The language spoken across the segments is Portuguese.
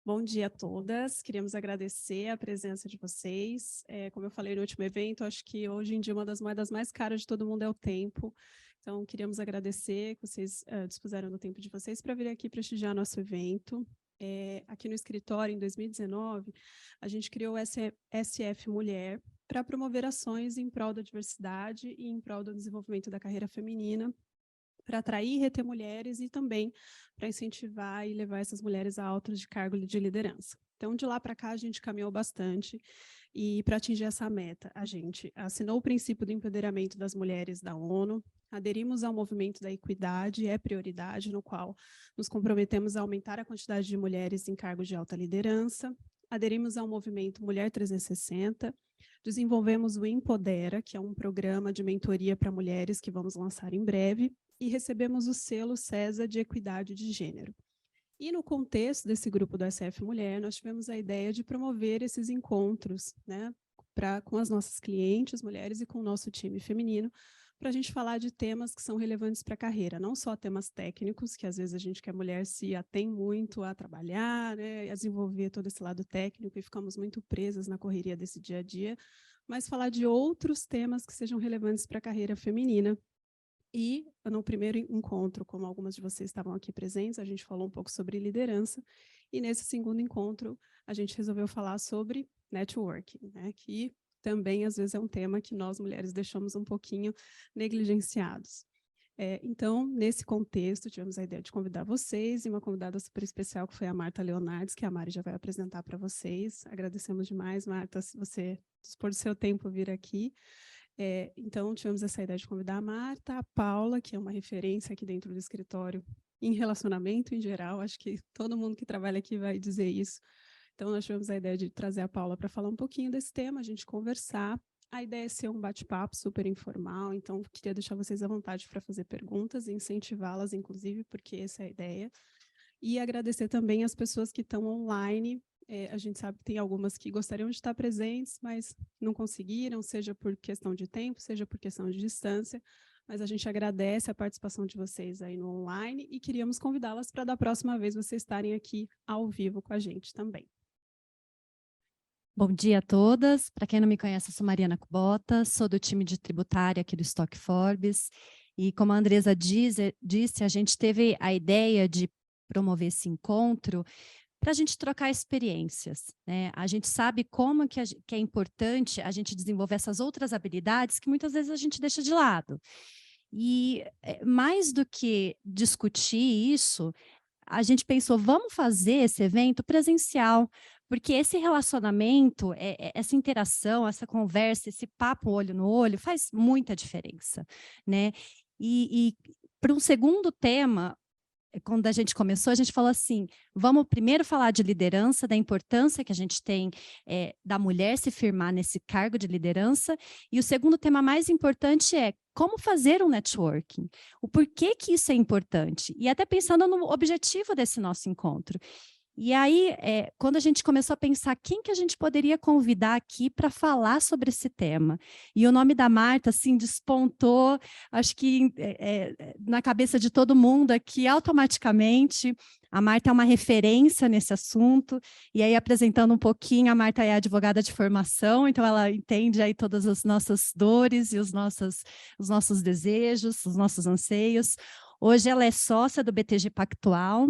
Bom dia a todas, queríamos agradecer a presença de vocês. Como eu falei no último evento, acho que hoje em dia uma das moedas mais caras de todo mundo é o tempo. Então, queríamos agradecer que vocês dispuseram do tempo de vocês para vir aqui prestigiar nosso evento. Aqui no escritório, em 2019, a gente criou o SF Mulher para promover ações em prol da diversidade e em prol do desenvolvimento da carreira feminina, para atrair e reter mulheres e também para incentivar e levar essas mulheres a altos de cargo de liderança. Então, de lá para cá, a gente caminhou bastante e, para atingir essa meta, a gente assinou o princípio do empoderamento das mulheres da ONU, aderimos ao movimento da equidade, é prioridade, no qual nos comprometemos a aumentar a quantidade de mulheres em cargos de alta liderança, aderimos ao movimento Mulher 360, desenvolvemos o Empodera, que é um programa de mentoria para mulheres que vamos lançar em breve, e recebemos o selo CESA de Equidade de Gênero. E no contexto desse grupo do SF Mulher, nós tivemos a ideia de promover esses encontros, né, com as nossas clientes, mulheres, e com o nosso time feminino, para a gente falar de temas que são relevantes para a carreira, não só temas técnicos, que às vezes a gente que é mulher se atém muito a trabalhar, né, a desenvolver todo esse lado técnico e ficamos muito presas na correria desse dia a dia, mas falar de outros temas que sejam relevantes para a carreira feminina. E no primeiro encontro, como algumas de vocês estavam aqui presentes, a gente falou um pouco sobre liderança, e nesse segundo encontro a gente resolveu falar sobre networking, né, que também às vezes é um tema que nós mulheres deixamos um pouquinho negligenciados. Então, nesse contexto, tivemos a ideia de convidar vocês e uma convidada super especial, que foi a Marta Leonardes, que a Mari já vai apresentar para vocês. Agradecemos demais, Marta, se você dispor do seu tempo vir aqui. Então, tivemos essa ideia de convidar a Marta, a Paula, que é uma referência aqui dentro do escritório em relacionamento em geral, acho que todo mundo que trabalha aqui vai dizer isso. Então, nós tivemos a ideia de trazer a Paula para falar um pouquinho desse tema, a gente conversar. A ideia é ser um bate-papo super informal, então queria deixar vocês à vontade para fazer perguntas e incentivá-las, inclusive, porque essa é a ideia. E agradecer também as pessoas que estão online. A gente sabe que tem algumas que gostariam de estar presentes, mas não conseguiram, seja por questão de tempo, seja por questão de distância. Mas a gente agradece a participação de vocês aí no online e queríamos convidá-las para da próxima vez vocês estarem aqui ao vivo com a gente também. Bom dia a todas. Para quem não me conhece, eu sou Mariana Kubota, sou do time de tributária aqui do Stock Forbes. E como a Andresa disse, a gente teve a ideia de promover esse encontro para a gente trocar experiências, né? A gente sabe como que é importante a gente desenvolver essas outras habilidades que muitas vezes a gente deixa de lado. E mais do que discutir isso, a gente pensou, vamos fazer esse evento presencial, porque esse relacionamento, essa interação, essa conversa, esse papo olho no olho, faz muita diferença, né? E para um segundo tema, quando a gente começou, a gente falou assim, vamos primeiro falar de liderança, da importância que a gente tem da mulher se firmar nesse cargo de liderança, e o segundo tema mais importante é como fazer um networking, o porquê que isso é importante, e até pensando no objetivo desse nosso encontro. E aí, quando a gente começou a pensar quem que a gente poderia convidar aqui para falar sobre esse tema, e o nome da Marta, assim, despontou, acho que na cabeça de todo mundo aqui, automaticamente. A Marta é uma referência nesse assunto, e aí apresentando um pouquinho, a Marta é advogada de formação, então ela entende aí todas as nossas dores e os nossos desejos, os nossos anseios. Hoje ela é sócia do BTG Pactual,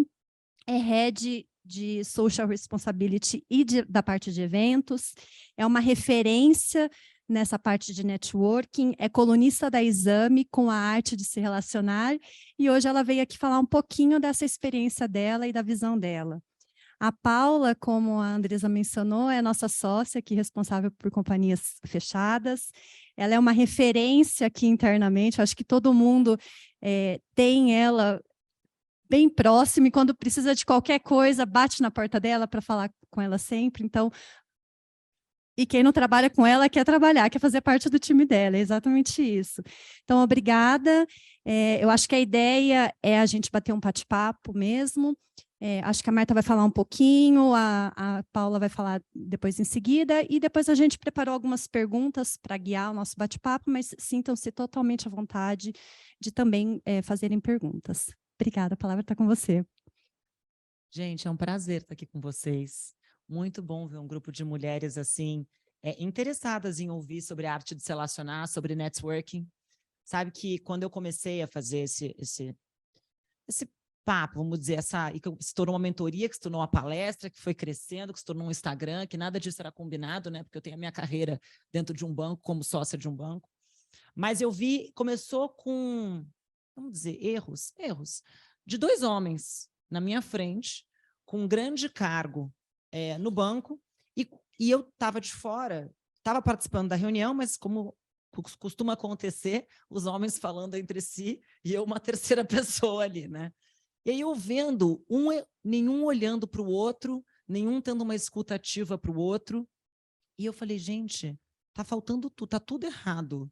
é head de Social Responsibility e da parte de eventos, é uma referência nessa parte de networking, é colunista da Exame com a arte de se relacionar, e hoje ela veio aqui falar um pouquinho dessa experiência dela e da visão dela. A Paula, como a Andresa mencionou, é nossa sócia aqui, responsável por companhias fechadas. Ela é uma referência aqui internamente, acho que todo mundo tem ela bem próximo, e quando precisa de qualquer coisa, bate na porta dela para falar com ela sempre. Então, e quem não trabalha com ela quer trabalhar, quer fazer parte do time dela, é exatamente isso. Então, obrigada. Eu acho que a ideia é a gente bater um bate-papo mesmo. Acho que a Marta vai falar um pouquinho, a Paula vai falar depois em seguida, e depois a gente preparou algumas perguntas para guiar o nosso bate-papo, mas sintam-se totalmente à vontade de também fazerem perguntas. Obrigada, a palavra está com você. Gente, é um prazer estar aqui com vocês. Muito bom ver um grupo de mulheres assim, interessadas em ouvir sobre a arte de se relacionar, sobre networking. Sabe que quando eu comecei a fazer esse papo, vamos dizer, e que se tornou uma mentoria, que se tornou uma palestra, que foi crescendo, que se tornou um Instagram, que nada disso era combinado, né? Porque eu tenho a minha carreira dentro de um banco, como sócia de um banco. Mas eu vi, começou com, vamos dizer, erros de 2 homens na minha frente, com um grande cargo no banco, e eu estava de fora, estava participando da reunião, mas como costuma acontecer, os homens falando entre si e eu uma terceira pessoa ali, né? E aí eu vendo nenhum olhando para o outro, nenhum tendo uma escuta ativa para o outro, e eu falei, gente, tá faltando tudo, tá tudo errado.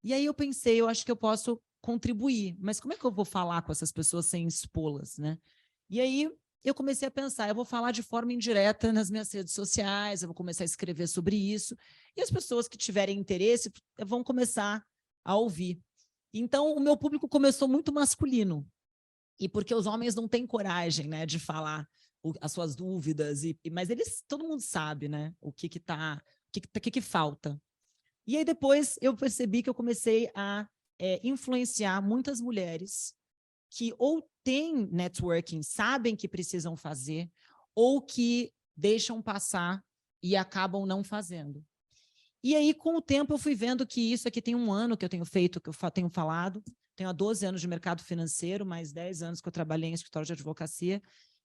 E aí eu pensei, eu acho que eu posso contribuir, mas como é que eu vou falar com essas pessoas sem expô-las, né? E aí eu comecei a pensar, eu vou falar de forma indireta nas minhas redes sociais, eu vou começar a escrever sobre isso, e as pessoas que tiverem interesse vão começar a ouvir. Então, o meu público começou muito masculino, e porque os homens não têm coragem, né, de falar as suas dúvidas, mas todo mundo sabe, né, o que falta. E aí depois eu percebi que eu comecei a influenciar muitas mulheres que ou têm networking, sabem que precisam fazer, ou que deixam passar e acabam não fazendo. E aí, com o tempo, eu fui vendo que isso aqui tem 1 ano que eu tenho feito, que eu tenho falado, tenho há 12 anos de mercado financeiro, mais 10 anos que eu trabalhei em escritório de advocacia,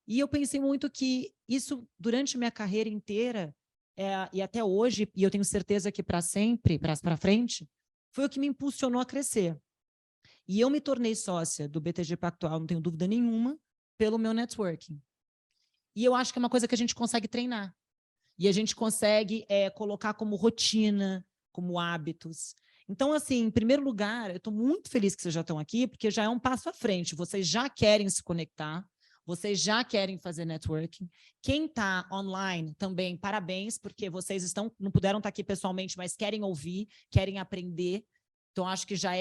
e eu pensei muito que isso, durante minha carreira inteira, e até hoje, e eu tenho certeza que para sempre, para frente, foi o que me impulsionou a crescer. E eu me tornei sócia do BTG Pactual, não tenho dúvida nenhuma, pelo meu networking. E eu acho que é uma coisa que a gente consegue treinar. E a gente consegue colocar como rotina, como hábitos. Então, assim, em primeiro lugar, eu estou muito feliz que vocês já estão aqui, porque já é um passo à frente. Vocês já querem se conectar, vocês já querem fazer networking. Quem está online também, parabéns, porque vocês não puderam estar aqui pessoalmente, mas querem ouvir, querem aprender. Então, acho que já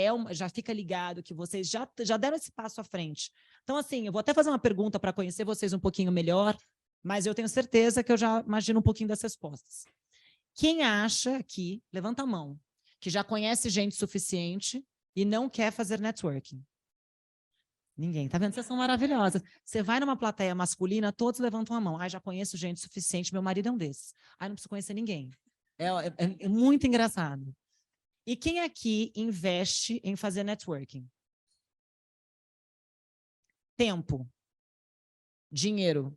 fica ligado que vocês já deram esse passo à frente. Então, assim, eu vou até fazer uma pergunta para conhecer vocês um pouquinho melhor, mas eu tenho certeza que eu já imagino um pouquinho das respostas. Quem acha aqui, levanta a mão, que já conhece gente suficiente e não quer fazer networking? Ninguém. Tá vendo? Vocês são maravilhosas. Você vai numa plateia masculina, todos levantam a mão. Ah, já conheço gente suficiente, meu marido é um desses. Ah, não preciso conhecer ninguém. É muito engraçado. E quem aqui investe em fazer networking? Tempo. Dinheiro.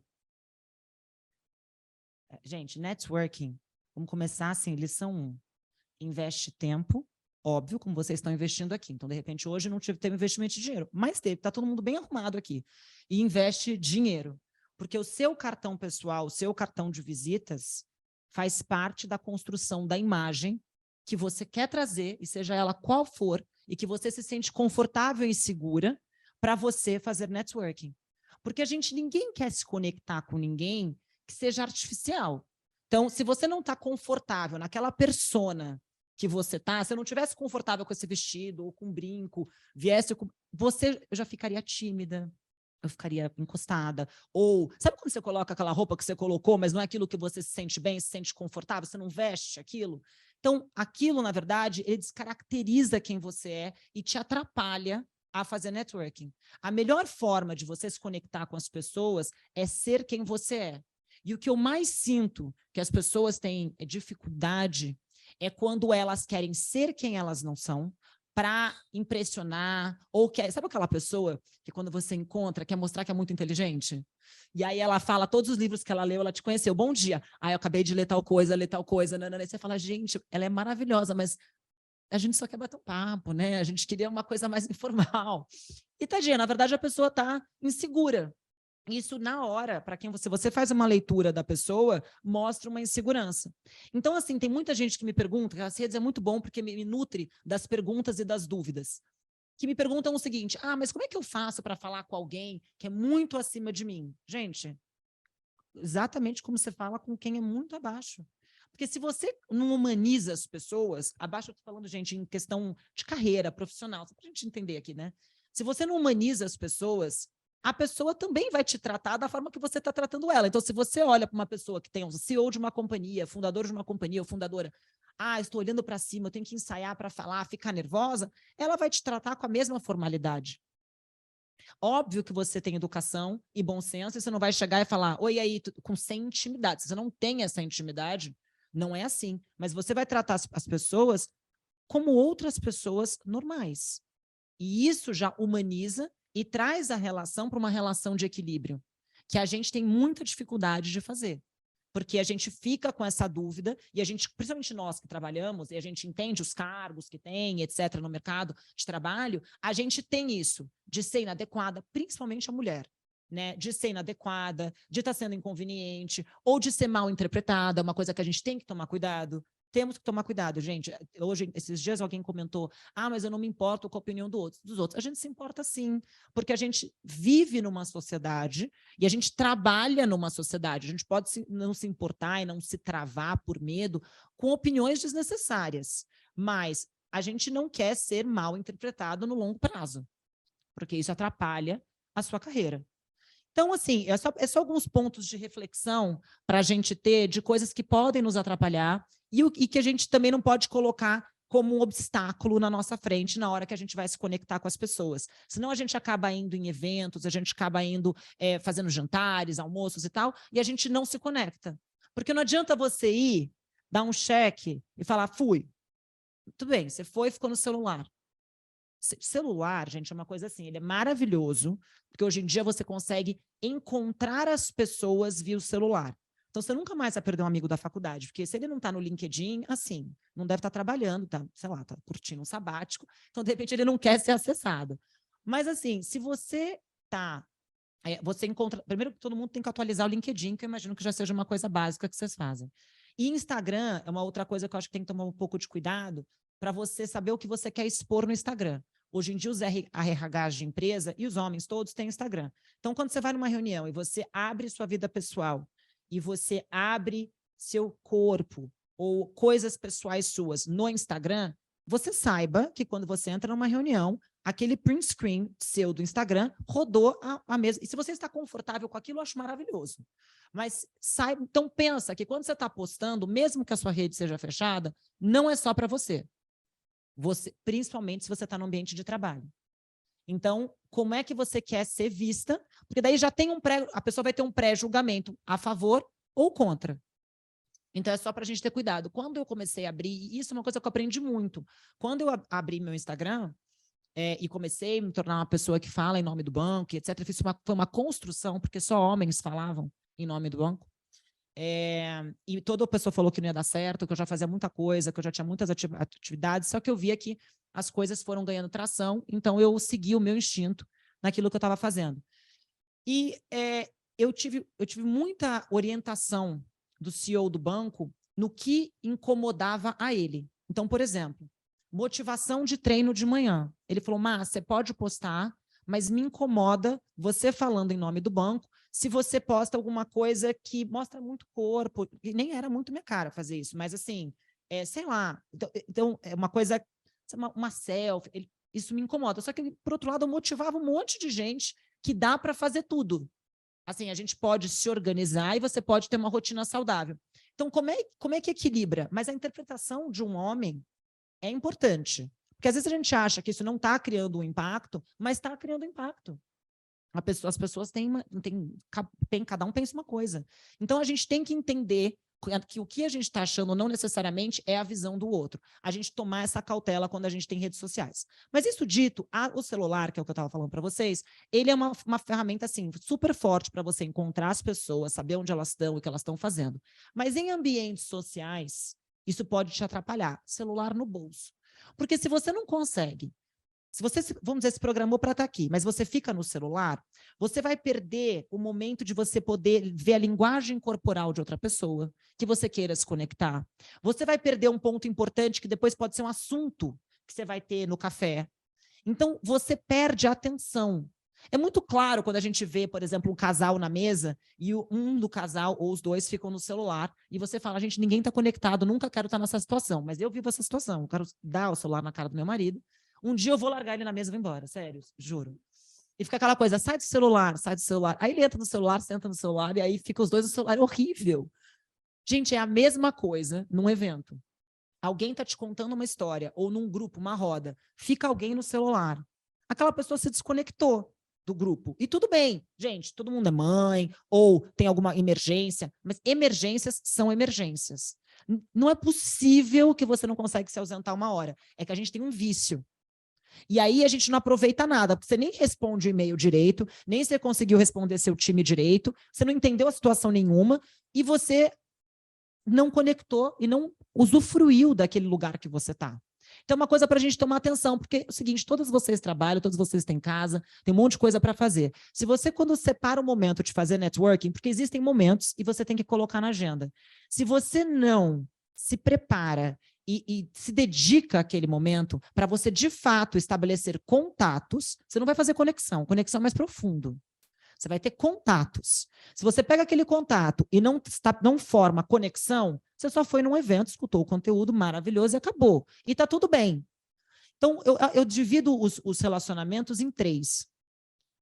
Gente, networking. Vamos começar assim, lição 1. Investe tempo, óbvio, como vocês estão investindo aqui. Então, de repente, hoje não teve investimento de dinheiro, mas teve, está todo mundo bem arrumado aqui. E investe dinheiro, porque o seu cartão pessoal, o seu cartão de visitas, faz parte da construção da imagem que você quer trazer, e seja ela qual for, e que você se sente confortável e segura para você fazer networking. Porque ninguém quer se conectar com ninguém que seja artificial. Então, se você não está confortável naquela persona que você tá, se eu não tivesse confortável com esse vestido, ou com um brinco, eu já ficaria tímida, eu ficaria encostada. Ou, sabe quando você coloca aquela roupa que você colocou, mas não é aquilo que você se sente bem, se sente confortável, você não veste aquilo? Então, aquilo, na verdade, ele descaracteriza quem você é e te atrapalha a fazer networking. A melhor forma de você se conectar com as pessoas é ser quem você é. E o que eu mais sinto que as pessoas têm dificuldade é quando elas querem ser quem elas não são para impressionar, ou sabe aquela pessoa que quando você encontra quer mostrar que é muito inteligente? E aí ela fala todos os livros que ela leu, ela te conheceu, bom dia, eu acabei de ler tal coisa, nanana. E você fala, gente, ela é maravilhosa, mas a gente só quer bater um papo, né? A gente queria uma coisa mais informal. E tadinha, na verdade a pessoa está insegura. Isso na hora, para quem você faz uma leitura da pessoa, mostra uma insegurança. Então, assim, tem muita gente que me pergunta, que as redes é muito bom porque me nutre das perguntas e das dúvidas, que me perguntam o seguinte, mas como é que eu faço para falar com alguém que é muito acima de mim? Gente, exatamente como você fala com quem é muito abaixo. Porque se você não humaniza as pessoas, abaixo eu estou falando, gente, em questão de carreira profissional, só para a gente entender aqui, né? Se você não humaniza as pessoas, a pessoa também vai te tratar da forma que você está tratando ela. Então, se você olha para uma pessoa que tem um CEO de uma companhia, fundador de uma companhia ou fundadora, estou olhando para cima, eu tenho que ensaiar para falar, ficar nervosa, ela vai te tratar com a mesma formalidade. Óbvio que você tem educação e bom senso, e você não vai chegar e falar, oi, aí, sem intimidade. Se você não tem essa intimidade, não é assim. Mas você vai tratar as pessoas como outras pessoas normais. E isso já humaniza e traz a relação para uma relação de equilíbrio, que a gente tem muita dificuldade de fazer. Porque a gente fica com essa dúvida, e a gente, principalmente nós que trabalhamos, e a gente entende os cargos que tem, etc., no mercado de trabalho, a gente tem isso, de ser inadequada, principalmente a mulher, né? De ser inadequada, de estar sendo inconveniente, ou de ser mal interpretada, uma coisa que a gente tem que tomar cuidado. Temos que tomar cuidado, gente. Hoje, esses dias, alguém comentou, mas eu não me importo com a opinião dos outros. A gente se importa sim, porque a gente vive numa sociedade e a gente trabalha numa sociedade. A gente pode não se importar e não se travar por medo com opiniões desnecessárias, mas a gente não quer ser mal interpretado no longo prazo, porque isso atrapalha a sua carreira. Então, assim, é só alguns pontos de reflexão para a gente ter de coisas que podem nos atrapalhar e que a gente também não pode colocar como um obstáculo na nossa frente na hora que a gente vai se conectar com as pessoas. Senão a gente acaba indo em eventos, a gente acaba indo fazendo jantares, almoços e tal, e a gente não se conecta. Porque não adianta você ir, dar um cheque e falar, fui. Tudo bem, você foi e ficou no celular. Celular, gente, é uma coisa assim, ele é maravilhoso, porque hoje em dia você consegue encontrar as pessoas via o celular. Então, você nunca mais vai perder um amigo da faculdade, porque se ele não está no LinkedIn, assim, não deve estar trabalhando, tá, sei lá, está curtindo um sabático, então, de repente, ele não quer ser acessado. Mas, assim, se você está... você encontra... Primeiro, todo mundo tem que atualizar o LinkedIn, que eu imagino que já seja uma coisa básica que vocês fazem. E Instagram é uma outra coisa que eu acho que tem que tomar um pouco de cuidado para você saber o que você quer expor no Instagram. Hoje em dia, os RHs de empresa e os homens todos têm Instagram. Então, quando você vai numa reunião e você abre sua vida pessoal e você abre seu corpo ou coisas pessoais suas no Instagram, você saiba que quando você entra numa reunião, aquele print screen seu do Instagram rodou a mesa. E se você está confortável com aquilo, eu acho maravilhoso. Mas saiba, então pensa que quando você está postando, mesmo que a sua rede seja fechada, não é só para você. Principalmente se você está no ambiente de trabalho. Então, como é que você quer ser vista? Porque daí já tem a pessoa vai ter um pré-julgamento a favor ou contra. Então, é só para a gente ter cuidado. Quando eu comecei a abrir, e isso é uma coisa que eu aprendi muito, quando eu abri meu Instagram e comecei a me tornar uma pessoa que fala em nome do banco, etc., foi uma construção, porque só homens falavam em nome do banco. E toda pessoa falou que não ia dar certo, que eu já fazia muita coisa, que eu já tinha muitas atividades, só que eu via que as coisas foram ganhando tração, então eu segui o meu instinto naquilo que eu estava fazendo. E eu tive muita orientação do CEO do banco no que incomodava a ele. Então, por exemplo, motivação de treino de manhã. Ele falou, você pode postar, mas me incomoda você falando em nome do banco, se você posta alguma coisa que mostra muito corpo, e nem era muito minha cara fazer isso, mas assim, sei lá, então é uma coisa, uma selfie, isso me incomoda. Só que, por outro lado, eu motivava um monte de gente que dá para fazer tudo. Assim, a gente pode se organizar e você pode ter uma rotina saudável. Então, como é que equilibra? Mas a interpretação de um homem é importante. Porque às vezes a gente acha que isso não está criando um impacto, mas está criando impacto. As pessoas cada um pensa uma coisa. Então, a gente tem que entender que o que a gente está achando não necessariamente é a visão do outro. A gente tomar essa cautela quando a gente tem redes sociais. Mas isso dito, o celular, que é o que eu estava falando para vocês, ele é uma ferramenta assim, super forte para você encontrar as pessoas, saber onde elas estão e o que elas estão fazendo. Mas em ambientes sociais, isso pode te atrapalhar. Celular no bolso. Porque se você não consegue, se você, vamos dizer, se programou para estar aqui, mas você fica no celular, você vai perder o momento de você poder ver a linguagem corporal de outra pessoa, que você queira se conectar. Você vai perder um ponto importante que depois pode ser um assunto que você vai ter no café. Então, você perde a atenção. É muito claro quando a gente vê, por exemplo, um casal na mesa e um do casal ou os dois ficam no celular e você fala, gente, ninguém está conectado, nunca quero estar nessa situação, mas eu vivo essa situação, eu quero dar o celular na cara do meu marido. Um dia eu vou largar ele na mesa e vou embora, sério, juro. E fica aquela coisa, sai do celular, sai do celular. Aí ele entra no celular, senta no celular, e aí fica os dois no celular. É horrível. Gente, é a mesma coisa num evento. Alguém está te contando uma história, ou num grupo, uma roda, fica alguém no celular. Aquela pessoa se desconectou do grupo. E tudo bem, gente, todo mundo é mãe, ou tem alguma emergência, mas emergências são emergências. Não é possível que você não consegue se ausentar uma hora. É que a gente tem um vício. E aí a gente não aproveita nada, porque você nem responde o e-mail direito, nem você conseguiu responder seu time direito, você não entendeu a situação nenhuma, e você não conectou e não usufruiu daquele lugar que você está. Então, uma coisa para a gente tomar atenção, porque é o seguinte, todos vocês trabalham, todos vocês têm casa, tem um monte de coisa para fazer. Se você, quando separa o momento de fazer networking, porque existem momentos e você tem que colocar na agenda. Se você não se prepara e se dedica àquele momento para você, de fato, estabelecer contatos, você não vai fazer conexão é mais profundo. Você vai ter contatos. Se você pega aquele contato e não forma conexão, você só foi num evento, escutou o conteúdo maravilhoso e acabou. E está tudo bem. Então, eu divido os relacionamentos em 3.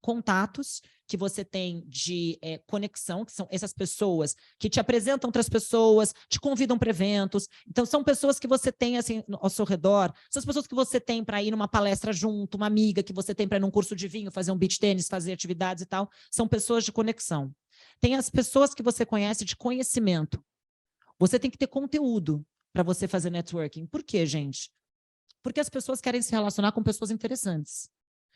Contatos que você tem de conexão, que são essas pessoas que te apresentam outras pessoas, te convidam para eventos. Então, são pessoas que você tem assim, ao seu redor, são as pessoas que você tem para ir numa palestra junto, uma amiga que você tem para ir num curso de vinho, fazer um beach tênis, fazer atividades e tal. São pessoas de conexão. Tem as pessoas que você conhece de conhecimento. Você tem que ter conteúdo para você fazer networking. Por quê, gente? Porque as pessoas querem se relacionar com pessoas interessantes.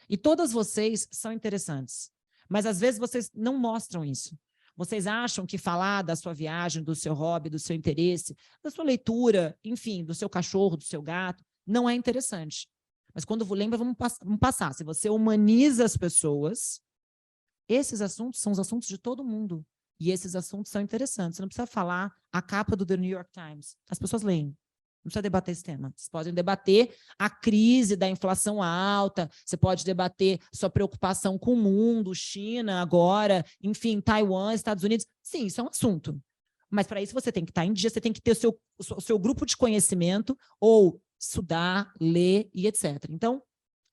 E todas vocês são interessantes. Mas, às vezes, vocês não mostram isso. Vocês acham que falar da sua viagem, do seu hobby, do seu interesse, da sua leitura, enfim, do seu cachorro, do seu gato, não é interessante. Mas, quando lembra, vamos passar. Se você humaniza as pessoas, esses assuntos são os assuntos de todo mundo. E esses assuntos são interessantes. Você não precisa falar a capa do The New York Times. As pessoas leem. Não precisa debater esse tema. Vocês podem debater a crise da inflação alta, você pode debater sua preocupação com o mundo, China agora, enfim, Taiwan, Estados Unidos. Sim, isso é um assunto. Mas para isso você tem que estar em dia, você tem que ter o seu grupo de conhecimento, ou estudar, ler e etc. Então,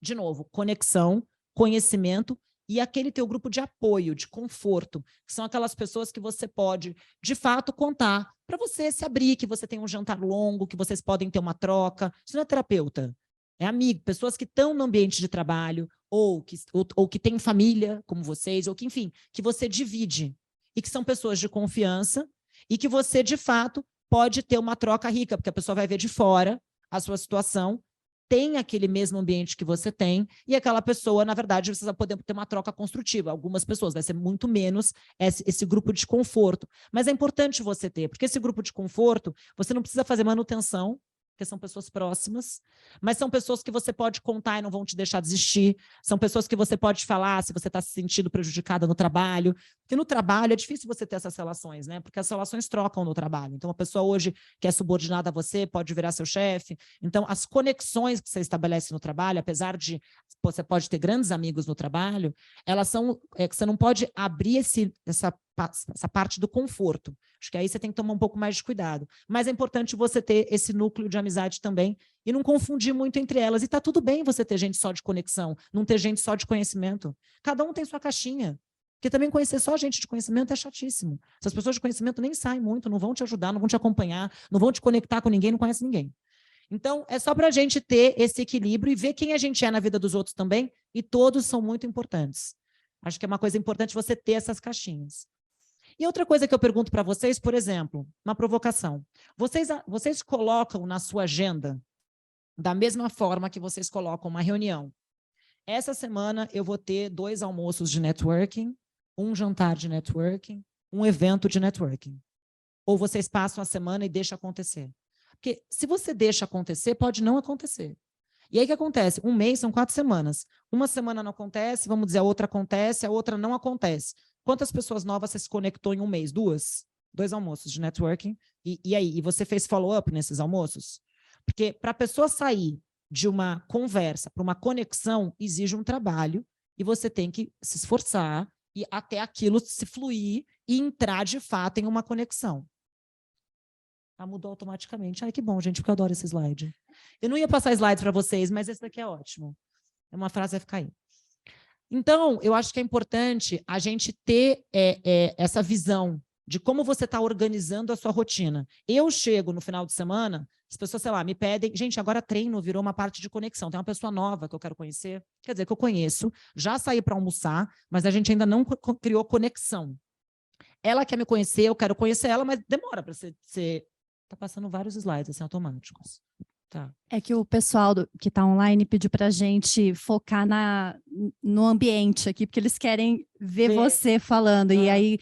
de novo, conexão, conhecimento e aquele teu grupo de apoio, de conforto, que são aquelas pessoas que você pode, de fato, contar para você se abrir, que você tem um jantar longo, que vocês podem ter uma troca. Isso não é terapeuta, é amigo, pessoas que estão no ambiente de trabalho, ou que têm família, como vocês, ou que, enfim, que você divide, e que são pessoas de confiança, e que você, de fato, pode ter uma troca rica, porque a pessoa vai ver de fora a sua situação, tem aquele mesmo ambiente que você tem, e aquela pessoa, na verdade, você vai poder ter uma troca construtiva. Algumas pessoas, vai ser muito menos esse grupo de conforto. Mas é importante você ter, porque esse grupo de conforto, você não precisa fazer manutenção, porque são pessoas próximas, mas são pessoas que você pode contar e não vão te deixar desistir, são pessoas que você pode falar se você está se sentindo prejudicada no trabalho, porque no trabalho é difícil você ter essas relações, né? Porque as relações trocam no trabalho. Então, uma pessoa hoje que é subordinada a você pode virar seu chefe. Então, as conexões que você estabelece no trabalho, apesar de você pode ter grandes amigos no trabalho, elas são que você não pode abrir essa parte do conforto. Acho que aí você tem que tomar um pouco mais de cuidado. Mas é importante você ter esse núcleo de amizade também e não confundir muito entre elas. E está tudo bem você ter gente só de conexão, não ter gente só de conhecimento. Cada um tem sua caixinha. Porque também conhecer só gente de conhecimento é chatíssimo. Essas pessoas de conhecimento nem saem muito, não vão te ajudar, não vão te acompanhar, não vão te conectar com ninguém, não conhece ninguém. Então, é só para a gente ter esse equilíbrio e ver quem a gente é na vida dos outros também, e todos são muito importantes. Acho que é uma coisa importante você ter essas caixinhas. E outra coisa que eu pergunto para vocês, por exemplo, uma provocação. Vocês colocam na sua agenda da mesma forma que vocês colocam uma reunião. Essa semana eu vou ter 2 almoços de networking, um jantar de networking, um evento de networking. Ou vocês passam a semana e deixam acontecer. Porque se você deixa acontecer, pode não acontecer. E aí o que acontece? Um mês são 4 semanas. Uma semana não acontece, vamos dizer, a outra acontece, a outra não acontece. Quantas pessoas novas você se conectou em um mês? 2? 2 almoços de networking. E aí? E você fez follow-up nesses almoços? Porque para a pessoa sair de uma conversa para uma conexão, exige um trabalho e você tem que se esforçar e até aquilo se fluir e entrar de fato em uma conexão. Mudou automaticamente. Ai, que bom, gente, porque eu adoro esse slide. Eu não ia passar slides para vocês, mas esse daqui é ótimo. É uma frase, vai ficar aí. Então, eu acho que é importante a gente ter essa visão de como você está organizando a sua rotina. Eu chego no final de semana, as pessoas, sei lá, me pedem, gente, agora treino virou uma parte de conexão, tem uma pessoa nova que eu quero conhecer, quer dizer, que eu conheço, já saí para almoçar, mas a gente ainda não criou conexão. Ela quer me conhecer, eu quero conhecer ela, mas demora para ser... Tá passando vários slides, assim, automáticos. Tá. É que o pessoal que está online pediu para a gente focar no ambiente aqui, porque eles querem ver você falando. E aí,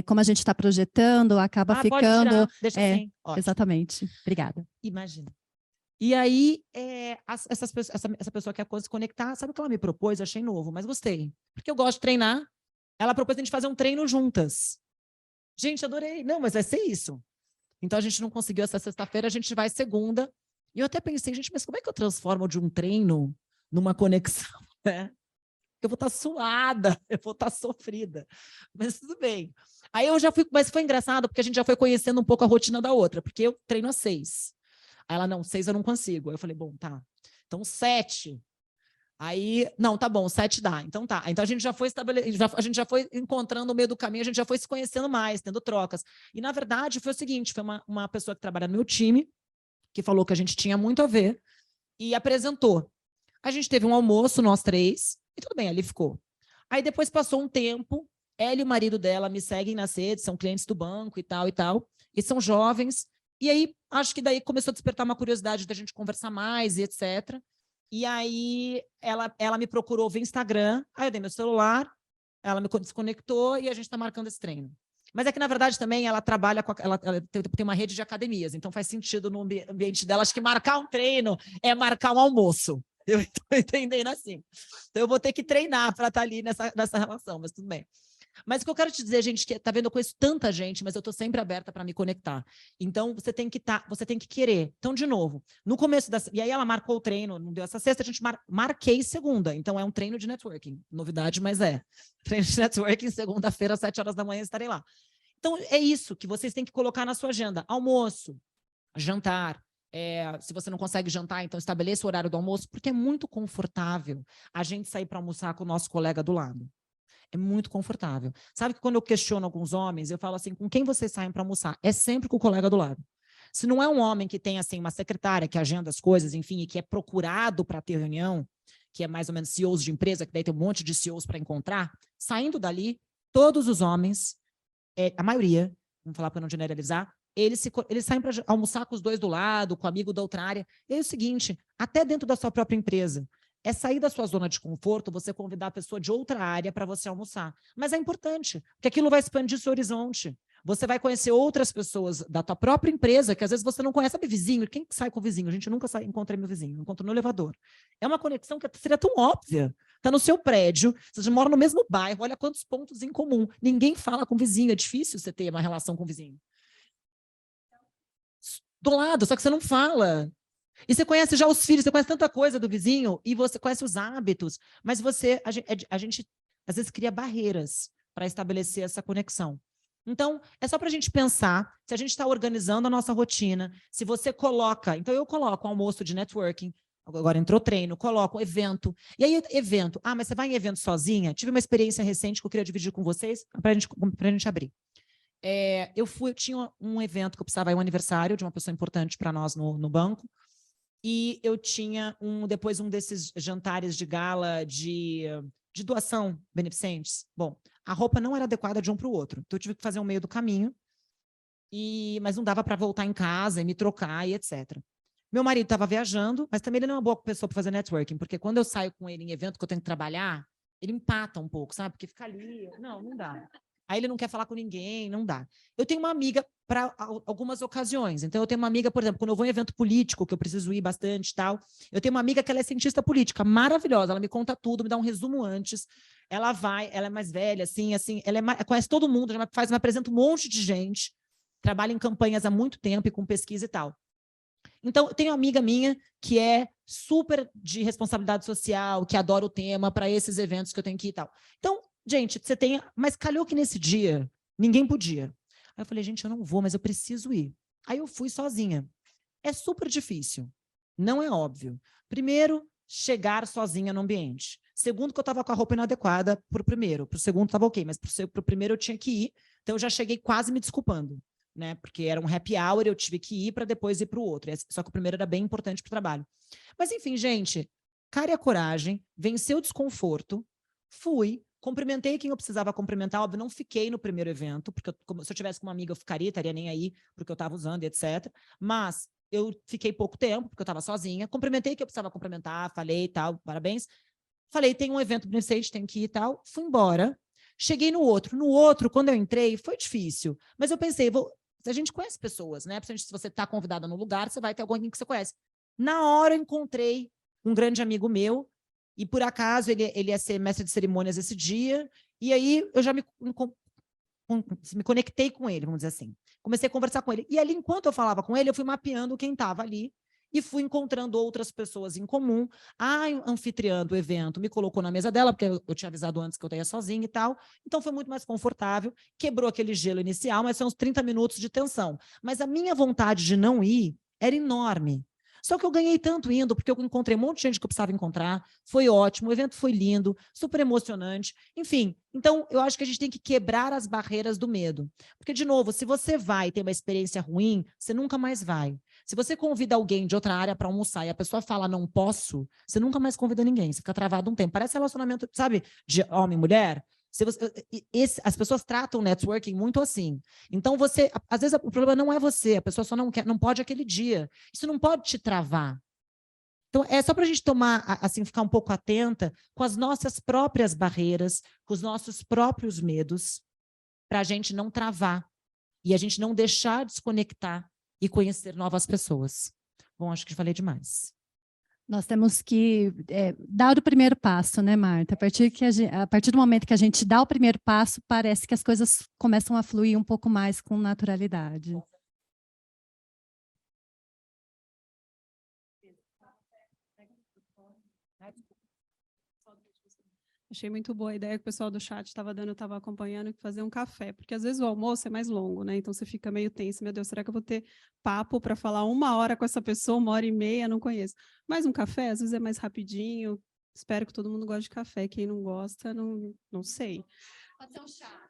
como a gente está projetando, acaba ficando... Pode tirar. Deixa assim. Exatamente. Obrigada. Imagina. E aí, essa pessoa quer se conectar, sabe o que ela me propôs? Eu achei novo, mas gostei. Porque eu gosto de treinar. Ela propôs a gente fazer um treino juntas. Gente, adorei. Não, mas vai ser isso. Então, a gente não conseguiu essa sexta-feira, a gente vai segunda. E eu até pensei, gente, mas como é que eu transformo de um treino numa conexão, né? Eu vou estar suada, eu vou estar sofrida. Mas tudo bem. Aí eu já fui, mas foi engraçado, porque a gente já foi conhecendo um pouco a rotina da outra, porque eu treino às 6. Aí ela, não, 6 eu não consigo. Aí eu falei, bom, tá. Então, 7. Aí, não, tá bom, 7 dá. Então tá. Então a gente já foi a gente já foi encontrando no meio do caminho, a gente já foi se conhecendo mais, tendo trocas. E, na verdade, foi o seguinte, foi uma pessoa que trabalha no meu time, que falou que a gente tinha muito a ver, e apresentou. A gente teve um almoço, nós 3, e tudo bem, ali ficou. Aí depois passou um tempo, ela e o marido dela me seguem nas redes, são clientes do banco e tal, e são jovens, e aí acho que daí começou a despertar uma curiosidade da gente conversar mais e etc. E aí ela me procurou via Instagram, aí eu dei meu celular, ela me desconectou e a gente está marcando esse treino. Mas é que, na verdade, também ela trabalha com... Ela tem uma rede de academias, então faz sentido no ambiente dela. Acho que marcar um treino é marcar um almoço. Eu estou entendendo assim. Então, eu vou ter que treinar para estar ali nessa relação, mas tudo bem. Mas o que eu quero te dizer, gente, que tá vendo, eu conheço tanta gente, mas eu estou sempre aberta para me conectar. Então, você tem que querer. Então, de novo, no começo e aí ela marcou o treino, não deu essa sexta, a gente marquei segunda. Então, é um treino de networking. Novidade, mas é. Treino de networking, segunda-feira, às 7 horas da manhã, estarei lá. Então, é isso que vocês têm que colocar na sua agenda. Almoço, jantar. Se você não consegue jantar, então estabeleça o horário do almoço, porque é muito confortável a gente sair para almoçar com o nosso colega do lado. É muito confortável. Sabe que quando eu questiono alguns homens, eu falo assim, com quem vocês saem para almoçar? É sempre com o colega do lado. Se não é um homem que tem assim uma secretária que agenda as coisas, enfim, e que é procurado para ter reunião, que é mais ou menos CEOs de empresa, que daí tem um monte de CEOs para encontrar, saindo dali, todos os homens, a maioria, vamos falar para não generalizar, eles saem para almoçar com os dois do lado, com o amigo da outra área. E é o seguinte, até dentro da sua própria empresa, é sair da sua zona de conforto, você convidar a pessoa de outra área para você almoçar. Mas é importante, porque aquilo vai expandir seu horizonte. Você vai conhecer outras pessoas da tua própria empresa, que às vezes você não conhece. Sabe vizinho? Quem sai com o vizinho? A gente nunca encontra meu vizinho, encontro no elevador. É uma conexão que seria tão óbvia. Está no seu prédio, você mora no mesmo bairro, olha quantos pontos em comum. Ninguém fala com o vizinho, é difícil você ter uma relação com o vizinho. Do lado, só que você não fala. E você conhece já os filhos, você conhece tanta coisa do vizinho, e você conhece os hábitos, mas a gente às vezes cria barreiras para estabelecer essa conexão. Então, é só para a gente pensar se a gente está organizando a nossa rotina, se você coloca... Então, eu coloco almoço de networking, agora entrou treino, coloco evento. E aí, evento. Mas você vai em evento sozinha? Tive uma experiência recente que eu queria dividir com vocês, para a gente abrir. Eu tinha um evento que eu precisava ir, um aniversário de uma pessoa importante para nós no banco, e eu tinha depois um desses jantares de gala de doação beneficentes. Bom, a roupa não era adequada de um para o outro, então eu tive que fazer um meio do caminho, mas não dava para voltar em casa e me trocar e etc. Meu marido estava viajando, mas também ele não é uma boa pessoa para fazer networking, porque quando eu saio com ele em evento que eu tenho que trabalhar, ele empata um pouco, sabe? Porque fica ali, não dá. Aí ele não quer falar com ninguém, não dá. Eu tenho uma amiga para algumas ocasiões. Então, eu tenho uma amiga, por exemplo, quando eu vou em evento político, que eu preciso ir bastante e tal, eu tenho uma amiga que ela é cientista política, maravilhosa, ela me conta tudo, me dá um resumo antes. Ela é mais velha, assim, ela conhece todo mundo, me apresenta um monte de gente, trabalha em campanhas há muito tempo e com pesquisa e tal. Então, eu tenho uma amiga minha que é super de responsabilidade social, que adora o tema para esses eventos que eu tenho que ir e tal. Então, gente, você tem... Mas calhou que nesse dia ninguém podia. Aí eu falei, gente, eu não vou, mas eu preciso ir. Aí eu fui sozinha. É super difícil. Não é óbvio. Primeiro, chegar sozinha no ambiente. Segundo, que eu estava com a roupa inadequada para o primeiro. Para o segundo estava ok, mas para o primeiro eu tinha que ir. Então eu já cheguei quase me desculpando, né? Porque era um happy hour, eu tive que ir para depois ir para o outro. Só que o primeiro era bem importante para o trabalho. Mas enfim, gente, cara e a coragem, vencer o desconforto, fui, cumprimentei quem eu precisava cumprimentar, óbvio, não fiquei no primeiro evento, porque se eu tivesse com uma amiga eu ficaria, estaria nem aí, porque eu estava usando, etc. Mas eu fiquei pouco tempo, porque eu estava sozinha, cumprimentei quem eu precisava cumprimentar, falei e tal, parabéns. Falei, tem um evento beneficente, tem que ir e tal, fui embora. Cheguei no outro. No outro, quando eu entrei, foi difícil. Mas eu pensei, a gente conhece pessoas, né? Principalmente se você está convidada no lugar, você vai ter alguém que você conhece. Na hora eu encontrei um grande amigo meu, e por acaso ele ia ser mestre de cerimônias esse dia, e aí eu já me conectei com ele, vamos dizer assim. Comecei a conversar com ele. E ali, enquanto eu falava com ele, eu fui mapeando quem estava ali, e fui encontrando outras pessoas em comum. A anfitriã do evento me colocou na mesa dela, porque eu tinha avisado antes que eu ia sozinha e tal. Então, foi muito mais confortável. Quebrou aquele gelo inicial, mas são uns 30 minutos de tensão. Mas a minha vontade de não ir era enorme. Só que eu ganhei tanto indo, porque eu encontrei um monte de gente que eu precisava encontrar. Foi ótimo, o evento foi lindo, super emocionante. Enfim, então eu acho que a gente tem que quebrar as barreiras do medo. Porque, de novo, se você vai e tem uma experiência ruim, você nunca mais vai. Se você convida alguém de outra área para almoçar e a pessoa fala não posso, você nunca mais convida ninguém, você fica travado um tempo. Parece relacionamento, sabe, de homem e mulher. As pessoas tratam o networking muito assim. Então, às vezes, o problema não é você, a pessoa só não quer, não pode aquele dia. Isso não pode te travar. Então, é só para a gente tomar, assim, ficar um pouco atenta com as nossas próprias barreiras, com os nossos próprios medos, para a gente não travar e a gente não deixar de se conectar e conhecer novas pessoas. Bom, acho que falei demais. Nós temos que dar o primeiro passo, né, Marta? A partir do momento que a gente dá o primeiro passo, parece que as coisas começam a fluir um pouco mais com naturalidade. Achei muito boa a ideia que o pessoal do chat estava dando, eu estava acompanhando, que fazer um café, porque às vezes o almoço é mais longo, né? Então você fica meio tenso, meu Deus, será que eu vou ter papo para falar 1 hora com essa pessoa, 1 hora e meia, não conheço. Mas um café, às vezes é mais rapidinho, espero que todo mundo goste de café, quem não gosta, não sei. Pode ser um chá.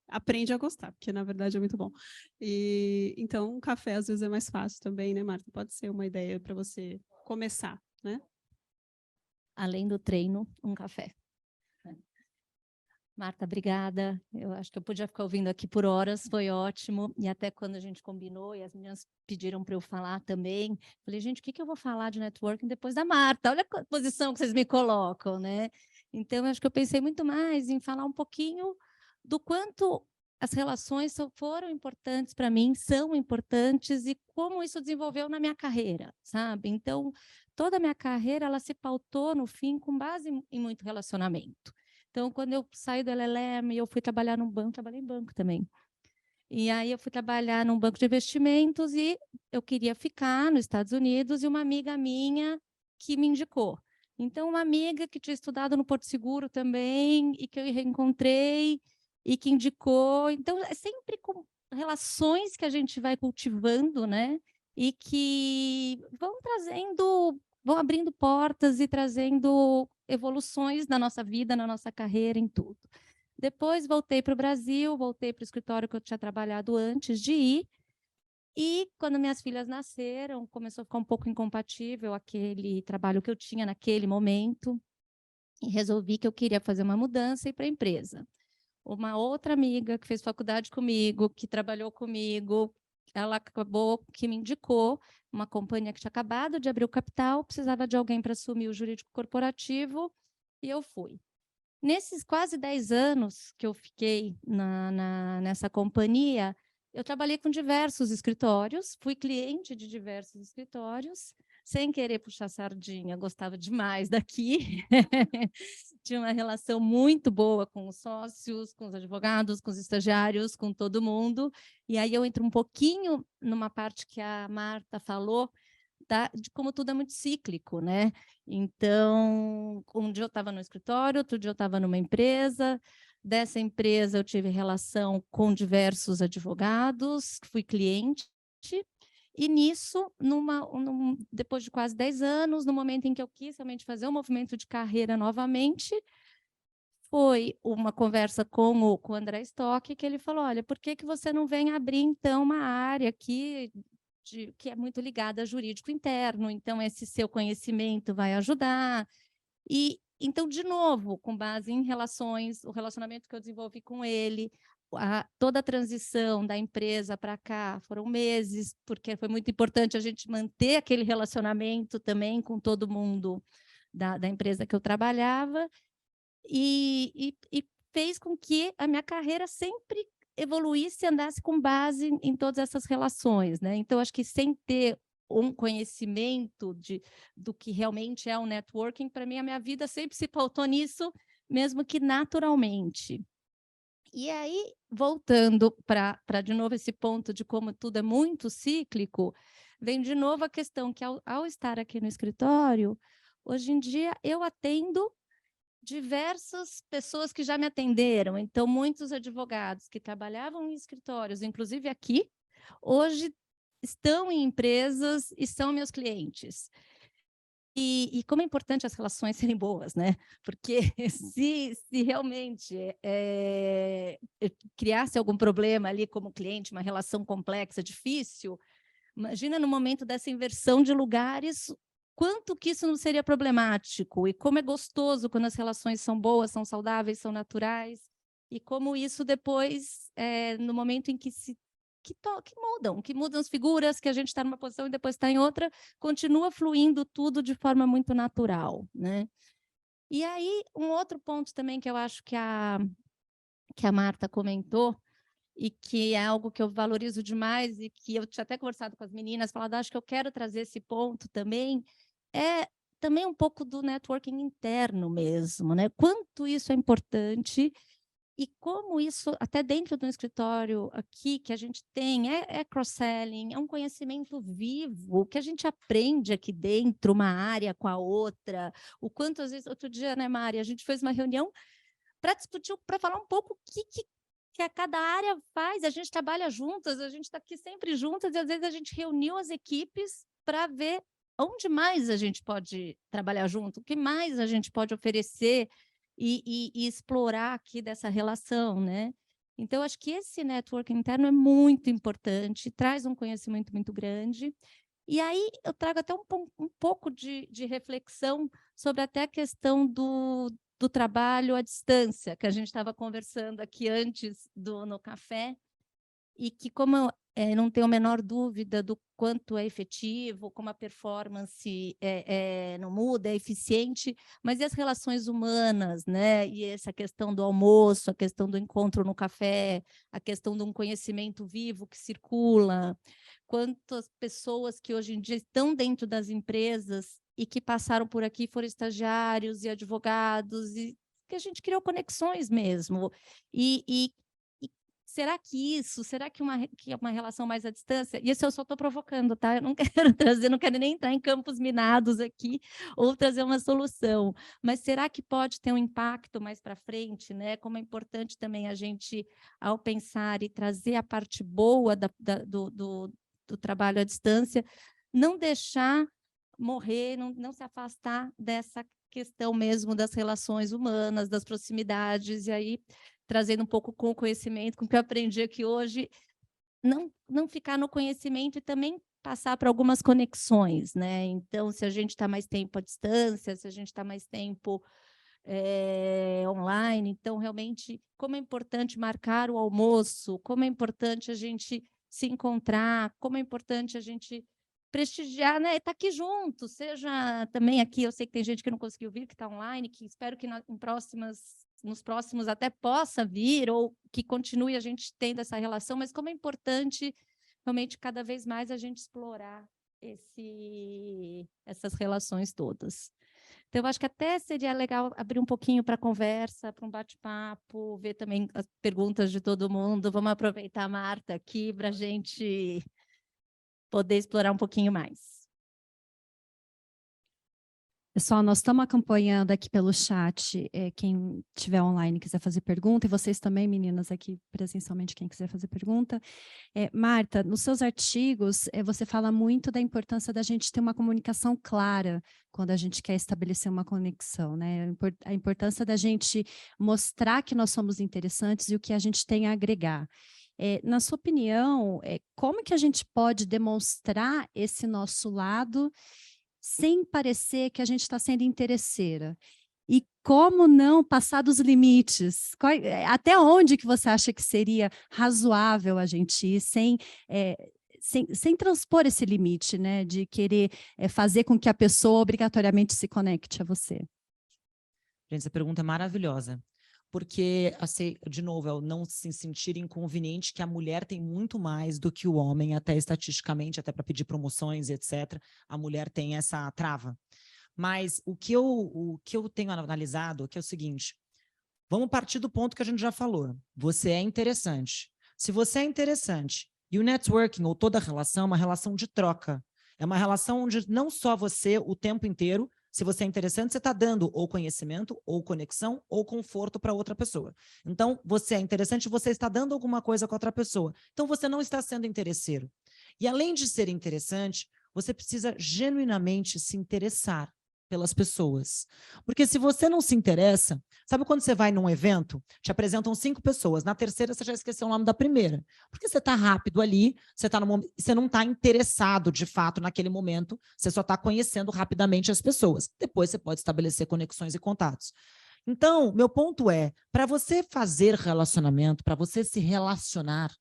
Aprende a gostar, porque na verdade é muito bom. E então um café às vezes é mais fácil também, né, Marta? Pode ser uma ideia para você começar, né? Além do treino, um café. Marta, obrigada. Eu acho que eu podia ficar ouvindo aqui por horas, foi ótimo. E até quando a gente combinou e as meninas pediram para eu falar também, falei, gente, o que eu vou falar de networking depois da Marta? Olha a posição que vocês me colocam, né? Então, eu acho que eu pensei muito mais em falar um pouquinho do quanto as relações foram importantes para mim, são importantes e como isso desenvolveu na minha carreira, sabe? Então, toda a minha carreira, ela se pautou, no fim, com base em muito relacionamento. Então, quando eu saí do LLM, eu fui trabalhar num banco, trabalhei em banco também. E aí eu fui trabalhar num banco de investimentos e eu queria ficar nos Estados Unidos e uma amiga minha que me indicou. Então, uma amiga que tinha estudado no Porto Seguro também e que eu reencontrei e que indicou. Então, é sempre com relações que a gente vai cultivando, né? E que vão trazendo, vão abrindo portas e trazendo evoluções na nossa vida, na nossa carreira, em tudo. Depois voltei para o Brasil, voltei para o escritório que eu tinha trabalhado antes de ir, e quando minhas filhas nasceram, começou a ficar um pouco incompatível aquele trabalho que eu tinha naquele momento, e resolvi que eu queria fazer uma mudança e ir para a empresa. Uma outra amiga que fez faculdade comigo, que trabalhou comigo, ela acabou que me indicou uma companhia que tinha acabado de abrir o capital, precisava de alguém para assumir o jurídico corporativo, e eu fui. Nesses quase 10 anos que eu fiquei nessa companhia, eu trabalhei com diversos escritórios, fui cliente de diversos escritórios, sem querer puxar sardinha, gostava demais daqui. Tinha uma relação muito boa com os sócios, com os advogados, com os estagiários, com todo mundo. E aí eu entro um pouquinho numa parte que a Marta falou, de como tudo é muito cíclico, né? Então, um dia eu estava no escritório, outro dia eu estava numa empresa. Dessa empresa eu tive relação com diversos advogados, fui cliente, E nisso, depois de quase 10 anos, no momento em que eu quis realmente fazer um movimento de carreira novamente, foi uma conversa com o André Stock, que ele falou, olha, por que você não vem abrir, então, uma área aqui que é muito ligada a jurídico interno, então esse seu conhecimento vai ajudar. E, então, de novo, com base em relações, o relacionamento que eu desenvolvi com ele, toda a transição da empresa para cá foram meses, porque foi muito importante a gente manter aquele relacionamento também com todo mundo da empresa que eu trabalhava, e fez com que a minha carreira sempre evoluísse e andasse com base em todas essas relações, né? Então, acho que sem ter um conhecimento do que realmente é o networking, para mim, a minha vida sempre se pautou nisso, mesmo que naturalmente. E aí, voltando para, de novo, esse ponto de como tudo é muito cíclico, vem de novo a questão que, ao estar aqui no escritório, hoje em dia eu atendo diversas pessoas que já me atenderam. Então, muitos advogados que trabalhavam em escritórios, inclusive aqui, hoje estão em empresas e são meus clientes. E como é importante as relações serem boas, né? Porque se realmente criasse algum problema ali como cliente, uma relação complexa, difícil, imagina no momento dessa inversão de lugares, quanto que isso não seria problemático, e como é gostoso quando as relações são boas, são saudáveis, são naturais, e como isso depois, no momento em que mudam as figuras, que a gente está numa posição e depois está em outra, continua fluindo tudo de forma muito natural, né? E aí, um outro ponto também que eu acho que a Marta comentou, e que é algo que eu valorizo demais, e que eu tinha até conversado com as meninas, falado, acho que eu quero trazer esse ponto também, é também um pouco do networking interno mesmo, né? Quanto isso é importante e como isso, até dentro do escritório aqui, que a gente tem, é cross-selling, é um conhecimento vivo, que a gente aprende aqui dentro, uma área com a outra, o quanto, às vezes, outro dia, né, Mari, a gente fez uma reunião para discutir, para falar um pouco o que a cada área faz, a gente trabalha juntas, a gente está aqui sempre juntas, e às vezes a gente reuniu as equipes para ver onde mais a gente pode trabalhar junto, o que mais a gente pode oferecer e explorar aqui dessa relação, né? Então, acho que esse network interno é muito importante, traz um conhecimento muito grande, e aí eu trago até um pouco de reflexão sobre até a questão do trabalho à distância, que a gente estava conversando aqui antes no café, e que, como não tenho a menor dúvida do quanto é efetivo, como a performance não muda, é eficiente, mas e as relações humanas, né? E essa questão do almoço, a questão do encontro no café, a questão de um conhecimento vivo que circula, quantas pessoas que hoje em dia estão dentro das empresas e que passaram por aqui, foram estagiários e advogados, e que a gente criou conexões mesmo. E será que é uma relação mais à distância? E isso eu só estou provocando, tá? Eu não quero trazer, não quero nem entrar em campos minados aqui ou trazer uma solução. Mas será que pode ter um impacto mais para frente, né? Como é importante também a gente, ao pensar e trazer a parte boa do trabalho à distância, não deixar morrer, não se afastar dessa questão mesmo das relações humanas, das proximidades, e aí trazendo um pouco com o conhecimento, com o que eu aprendi aqui hoje, não ficar no conhecimento e também passar para algumas conexões, né? Então, se a gente está mais tempo à distância, se a gente está mais tempo online, então, realmente, como é importante marcar o almoço, como é importante a gente se encontrar, como é importante a gente prestigiar, né? Estar aqui junto, seja também aqui, eu sei que tem gente que não conseguiu vir, que está online, que espero que nos próximos até possa vir, ou que continue a gente tendo essa relação, mas como é importante realmente cada vez mais a gente explorar essas relações todas. Então, eu acho que até seria legal abrir um pouquinho para conversa, para um bate-papo, ver também as perguntas de todo mundo. Vamos aproveitar a Marta aqui para a gente poder explorar um pouquinho mais. Pessoal, nós estamos acompanhando aqui pelo chat, quem estiver online quiser fazer pergunta, e vocês também, meninas, aqui presencialmente, quem quiser fazer pergunta. Marta, nos seus artigos, você fala muito da importância da gente ter uma comunicação clara quando a gente quer estabelecer uma conexão, né? A importância da gente mostrar que nós somos interessantes e o que a gente tem a agregar. Na sua opinião, como que a gente pode demonstrar esse nosso lado sem parecer que a gente está sendo interesseira? E como não passar dos limites? Até onde que você acha que seria razoável a gente ir sem transpor esse limite, né? De querer fazer com que a pessoa obrigatoriamente se conecte a você? Gente, essa pergunta é maravilhosa. Porque, assim, de novo, é o não se sentir inconveniente, que a mulher tem muito mais do que o homem, até estatisticamente, até para pedir promoções, etc. A mulher tem essa trava. Mas o que eu tenho analisado é o seguinte: vamos partir do ponto que a gente já falou. Você é interessante. Se você é interessante e o networking ou toda relação é uma relação de troca, é uma relação onde não só você o tempo inteiro, se você é interessante, você está dando ou conhecimento, ou conexão, ou conforto para outra pessoa. Então, você é interessante, você está dando alguma coisa com outra pessoa. Então, você não está sendo interesseiro. E além de ser interessante, você precisa genuinamente se interessar pelas pessoas. Porque se você não se interessa, sabe quando você vai num evento, te apresentam 5 pessoas, na terceira você já esqueceu o nome da primeira. Porque você está rápido ali, você não está interessado de fato naquele momento, você só está conhecendo rapidamente as pessoas. Depois você pode estabelecer conexões e contatos. Então, meu ponto é, para você fazer relacionamento, para você se relacionar,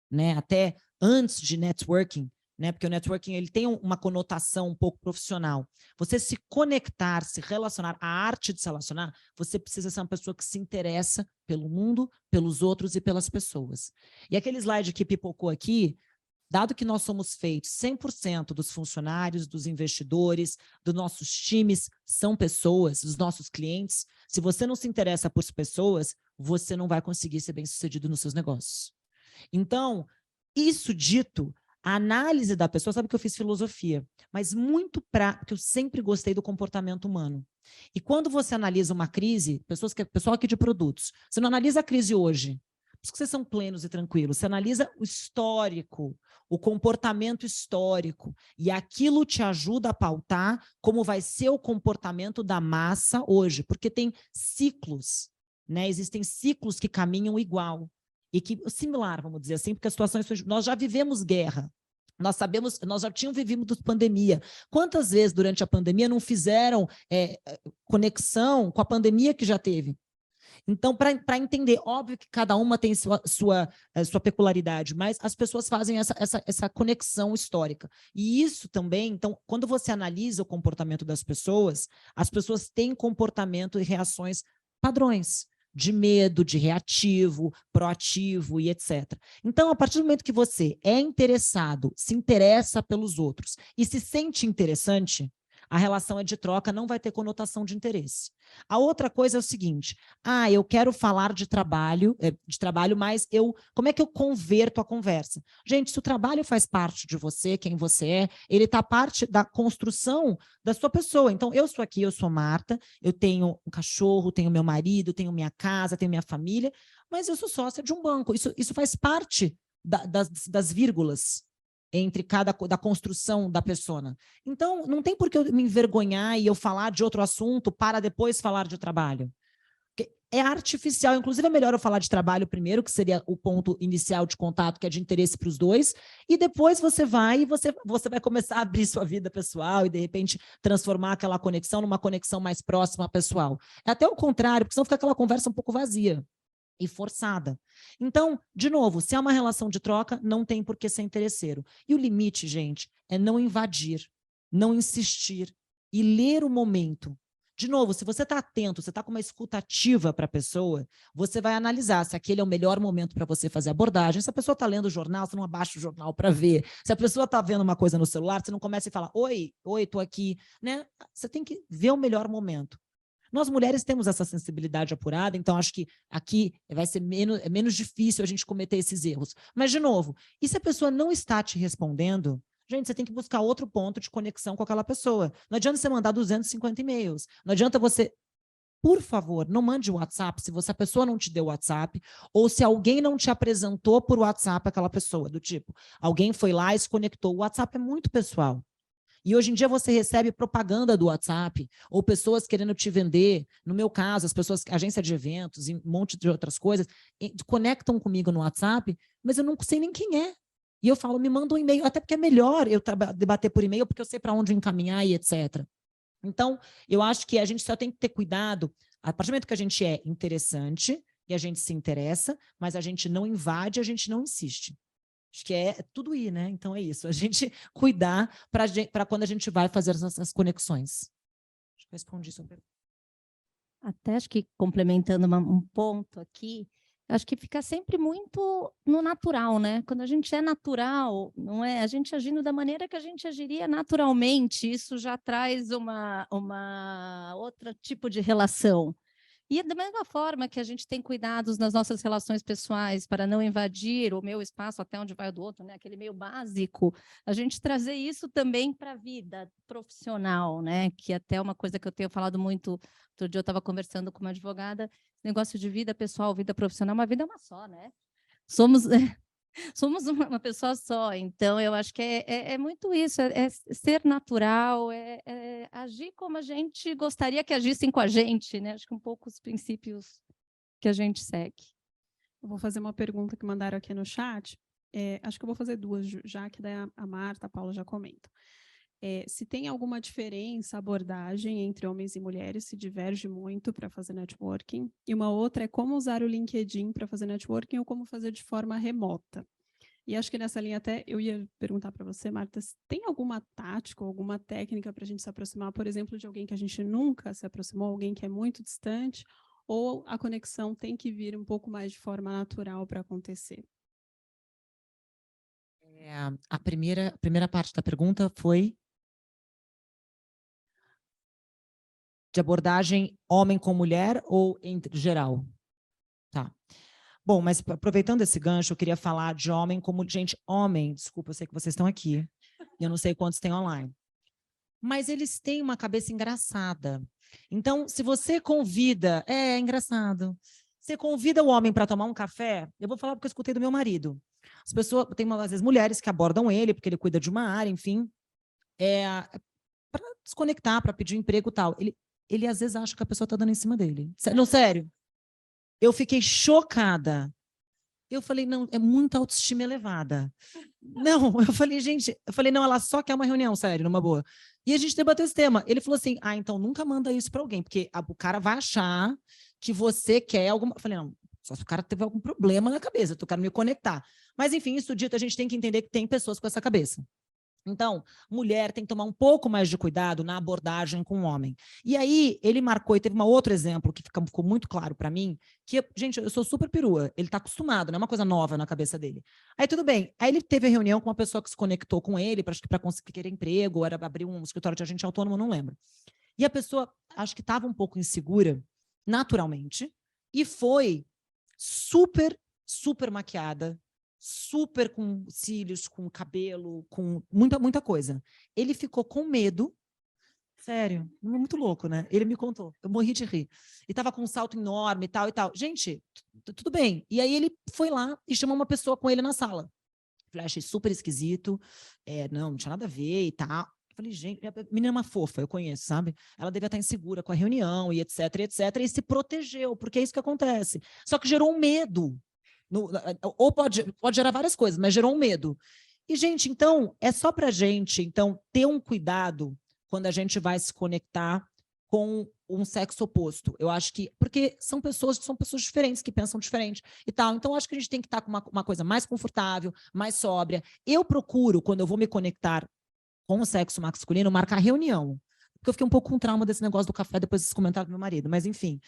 né, até antes de networking, né, porque o networking ele tem uma conotação um pouco profissional. Você se conectar, se relacionar, a arte de se relacionar, você precisa ser uma pessoa que se interessa pelo mundo, pelos outros e pelas pessoas. E aquele slide que pipocou aqui, dado que nós somos feitos 100% dos funcionários, dos investidores, dos nossos times, são pessoas, os nossos clientes, se você não se interessa por pessoas, você não vai conseguir ser bem-sucedido nos seus negócios. Então, isso dito, a análise da pessoa, sabe que eu fiz filosofia, mas muito porque eu sempre gostei do comportamento humano. E quando você analisa uma crise, pessoal aqui de produtos, você não analisa a crise hoje, por isso que vocês são plenos e tranquilos, você analisa o histórico, o comportamento histórico, e aquilo te ajuda a pautar como vai ser o comportamento da massa hoje, porque tem ciclos, né? Existem ciclos que caminham igual. E que similar, vamos dizer assim, porque as situações, nós já vivemos guerra, nós sabemos, nós já tínhamos vivido pandemia. Quantas vezes durante a pandemia não fizeram conexão com a pandemia que já teve? Então, para entender, óbvio que cada uma tem sua peculiaridade, mas as pessoas fazem essa conexão histórica. E isso também, então, quando você analisa o comportamento das pessoas, as pessoas têm comportamento e reações padrões, de medo, de reativo, proativo e etc. Então, a partir do momento que você é interessado, se interessa pelos outros e se sente interessante, a relação é de troca, não vai ter conotação de interesse. A outra coisa é o seguinte, eu quero falar de trabalho, mas como é que eu converto a conversa? Gente, se o trabalho faz parte de você, quem você é, ele está parte da construção da sua pessoa. Então, eu sou aqui, eu sou Marta, eu tenho um cachorro, tenho meu marido, tenho minha casa, tenho minha família, mas eu sou sócia de um banco. Isso faz parte das vírgulas entre da construção da persona. Então, não tem por que eu me envergonhar e eu falar de outro assunto para depois falar de trabalho. Porque é artificial, inclusive é melhor eu falar de trabalho primeiro, que seria o ponto inicial de contato, que é de interesse para os dois, e depois você vai começar a abrir sua vida pessoal e, de repente, transformar aquela conexão numa conexão mais próxima pessoal. É até o contrário, porque senão fica aquela conversa um pouco vazia e forçada. Então, de novo, se é uma relação de troca, não tem por que ser interesseiro. E o limite, gente, é não invadir, não insistir e ler o momento. De novo, se você está atento, você está com uma escuta ativa para a pessoa, você vai analisar se aquele é o melhor momento para você fazer a abordagem. Se a pessoa está lendo o jornal, você não abaixa o jornal para ver. Se a pessoa está vendo uma coisa no celular, você não começa a falar, oi, estou aqui. Né? Você tem que ver o melhor momento. Nós mulheres temos essa sensibilidade apurada, então acho que aqui vai ser menos difícil a gente cometer esses erros. Mas, de novo, e se a pessoa não está te respondendo, Gente, você tem que buscar outro ponto de conexão com aquela pessoa. Não adianta você mandar 250 e-mails. Não adianta você... Por favor, não mande o WhatsApp se a pessoa não te deu o WhatsApp ou se alguém não te apresentou por WhatsApp aquela pessoa, do tipo, alguém foi lá e se conectou. O WhatsApp é muito pessoal. E hoje em dia você recebe propaganda do WhatsApp ou pessoas querendo te vender. No meu caso, as pessoas, agência de eventos e um monte de outras coisas, conectam comigo no WhatsApp, mas eu não sei nem quem é. E eu falo, me manda um e-mail, até porque é melhor eu debater por e-mail, porque eu sei para onde encaminhar e etc. Então, eu acho que a gente só tem que ter cuidado, a partir do momento que a gente é interessante e a gente se interessa, mas a gente não invade, a gente não insiste. Acho que é tudo ir, né? Então é isso, a gente cuidar para quando a gente vai fazer essas conexões. Acho que eu respondi sua pergunta. Até acho que complementando um ponto aqui, acho que fica sempre muito no natural, né? Quando a gente é natural, não é? A gente agindo da maneira que a gente agiria naturalmente, isso já traz uma outro tipo de relação. E da mesma forma que a gente tem cuidados nas nossas relações pessoais para não invadir o meu espaço até onde vai o do outro, né? Aquele meio básico, a gente trazer isso também para a vida profissional, né? Que até é uma coisa que eu tenho falado muito. Outro dia eu estava conversando com uma advogada, negócio de vida pessoal, vida profissional, uma vida é uma só, né? Somos uma pessoa só, então eu acho que é muito isso, é ser natural, é agir como a gente gostaria que agissem com a gente, né? Acho que um pouco os princípios que a gente segue. Eu vou fazer uma pergunta que mandaram aqui no chat, acho que eu vou fazer duas, já que daí a Marta, a Paula já comentam. Se tem alguma diferença, abordagem entre homens e mulheres, se diverge muito para fazer networking. E uma outra é como usar o LinkedIn para fazer networking ou como fazer de forma remota. E acho que nessa linha até eu ia perguntar para você, Marta, se tem alguma tática ou alguma técnica para a gente se aproximar, por exemplo, de alguém que a gente nunca se aproximou, alguém que é muito distante, ou a conexão tem que vir um pouco mais de forma natural para acontecer? A primeira parte da pergunta foi de abordagem homem com mulher ou entre geral? Tá. Bom, mas aproveitando esse gancho, eu queria falar de homem como... Gente, homem, desculpa, eu sei que vocês estão aqui, e eu não sei quantos tem online. Mas eles têm uma cabeça engraçada. Então, se você convida... É engraçado. Você convida o homem para tomar um café, eu vou falar porque eu escutei do meu marido. As pessoas... Tem, às vezes, mulheres que abordam ele, porque ele cuida de uma área, enfim, para desconectar, para pedir emprego e tal. Ele às vezes acha que a pessoa está dando em cima dele. Não, sério. Eu fiquei chocada. Eu falei, não, é muita autoestima elevada. Não, eu falei, gente, não, ela só quer uma reunião, sério, numa boa. E a gente debateu esse tema. Ele falou assim, então nunca manda isso para alguém, porque o cara vai achar que você quer alguma... Eu falei, não, só se o cara teve algum problema na cabeça, eu quero me conectar. Mas, enfim, isso dito, a gente tem que entender que tem pessoas com essa cabeça. Então, mulher tem que tomar um pouco mais de cuidado na abordagem com o homem. E aí, ele marcou, e teve um outro exemplo que ficou muito claro para mim, que, gente, eu sou super perua, ele está acostumado, não é uma coisa nova na cabeça dele. Aí, tudo bem. Aí, ele teve a reunião com uma pessoa que se conectou com ele, para conseguir emprego, ou era abrir um escritório de agente autônomo, não lembro. E a pessoa, acho que estava um pouco insegura, naturalmente, e foi super, super maquiada, super com cílios, com cabelo, com muita coisa. Ele ficou com medo, sério, muito louco, né? Ele me contou, eu morri de rir. E tava com um salto enorme e tal e tal. Gente, tudo bem. E aí ele foi lá e chamou uma pessoa com ele na sala. Falei, achei super esquisito, não tinha nada a ver e tal. Falei, gente, a menina é uma fofa, eu conheço, sabe? Ela devia estar insegura com a reunião e etc, e se protegeu, porque é isso que acontece. Só que gerou um medo. Ou pode gerar várias coisas, mas gerou um medo. E, gente, então, é só para a gente então, ter um cuidado quando a gente vai se conectar com um sexo oposto. Eu acho que... Porque são pessoas diferentes, que pensam diferente e tal. Então, acho que a gente tem que estar com uma coisa mais confortável, mais sóbria. Eu procuro, quando eu vou me conectar com o sexo masculino, marcar reunião. Porque eu fiquei um pouco com trauma desse negócio do café depois desse comentário do meu marido, mas enfim.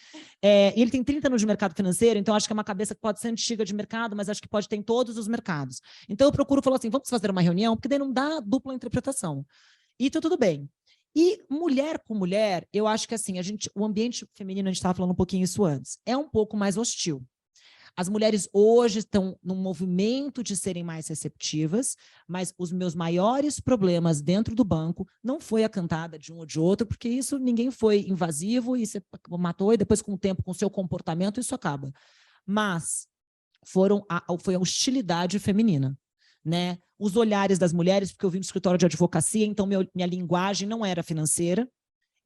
Ele tem 30 anos de mercado financeiro, então acho que é uma cabeça que pode ser antiga de mercado, mas acho que pode ter em todos os mercados. Então eu procuro falar assim, vamos fazer uma reunião, porque daí não dá dupla interpretação. E tudo bem. E mulher com mulher, eu acho que assim, o ambiente feminino, a gente estava falando um pouquinho isso antes, é um pouco mais hostil. As mulheres hoje estão num movimento de serem mais receptivas, mas os meus maiores problemas dentro do banco não foi a cantada de um ou de outro, porque isso ninguém foi invasivo e você matou, e depois com o tempo, com o seu comportamento, isso acaba. Mas foi a hostilidade feminina, né? Os olhares das mulheres, porque eu vim do escritório de advocacia, então minha linguagem não era financeira,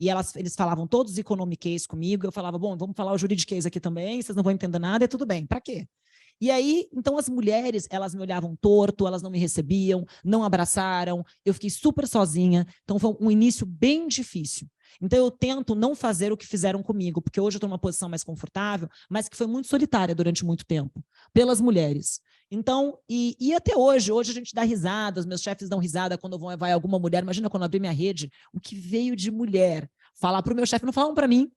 e eles falavam todos economiquês comigo, eu falava, bom, vamos falar o juridiquês aqui também, vocês não vão entender nada, é tudo bem, para quê? E aí, então as mulheres, elas me olhavam torto, elas não me recebiam, não abraçaram, eu fiquei super sozinha, então foi um início bem difícil. Então eu tento não fazer o que fizeram comigo, porque hoje eu estou numa posição mais confortável, mas que foi muito solitária durante muito tempo, pelas mulheres. Então, e até hoje a gente dá risada, os meus chefes dão risada quando vai alguma mulher, imagina quando eu abri minha rede, o que veio de mulher, falar para o meu chefe, não falam para mim.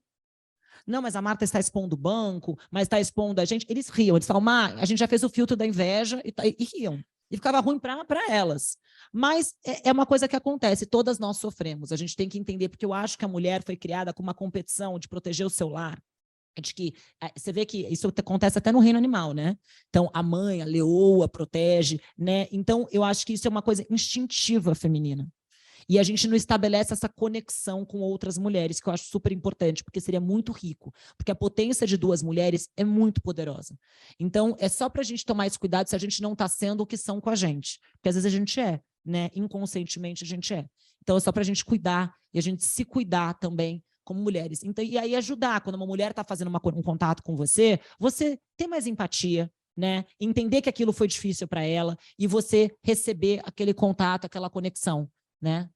Não, mas a Marta está expondo o banco, mas está expondo a gente. Eles riam, eles falam, a gente já fez o filtro da inveja e riam. E ficava ruim para elas. Mas é uma coisa que acontece, todas nós sofremos. A gente tem que entender, porque eu acho que a mulher foi criada com uma competição de proteger o seu lar. De que você vê que isso acontece até no reino animal, né? Então, a mãe, a leoa, protege, né? Então, eu acho que isso é uma coisa instintiva feminina. E a gente não estabelece essa conexão com outras mulheres, que eu acho super importante, porque seria muito rico, porque a potência de duas mulheres é muito poderosa. Então, é só para a gente tomar esse cuidado se a gente não está sendo o que são com a gente, porque às vezes a gente é, né? Inconscientemente a gente é. Então, é só para a gente cuidar, e a gente se cuidar também como mulheres. Então, e aí ajudar, quando uma mulher está fazendo um contato com você ter mais empatia, né? Entender que aquilo foi difícil para ela, e você receber aquele contato, aquela conexão, né?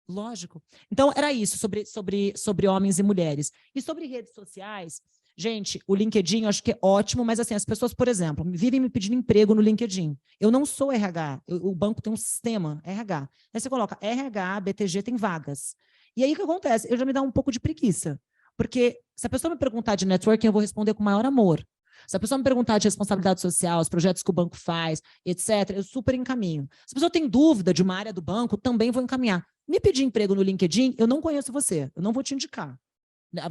Lógico. Então, era isso, sobre homens e mulheres. E sobre redes sociais, gente, o LinkedIn eu acho que é ótimo, mas assim, as pessoas, por exemplo, vivem me pedindo emprego no LinkedIn. Eu não sou RH, o banco tem um sistema RH. Aí você coloca RH, BTG, tem vagas. E aí o que acontece? Eu já me dá um pouco de preguiça. Porque se a pessoa me perguntar de networking, eu vou responder com o maior amor. Se a pessoa me perguntar de responsabilidade social, os projetos que o banco faz, etc., eu super encaminho. Se a pessoa tem dúvida de uma área do banco, também vou encaminhar. Me pedir emprego no LinkedIn, eu não conheço você, eu não vou te indicar.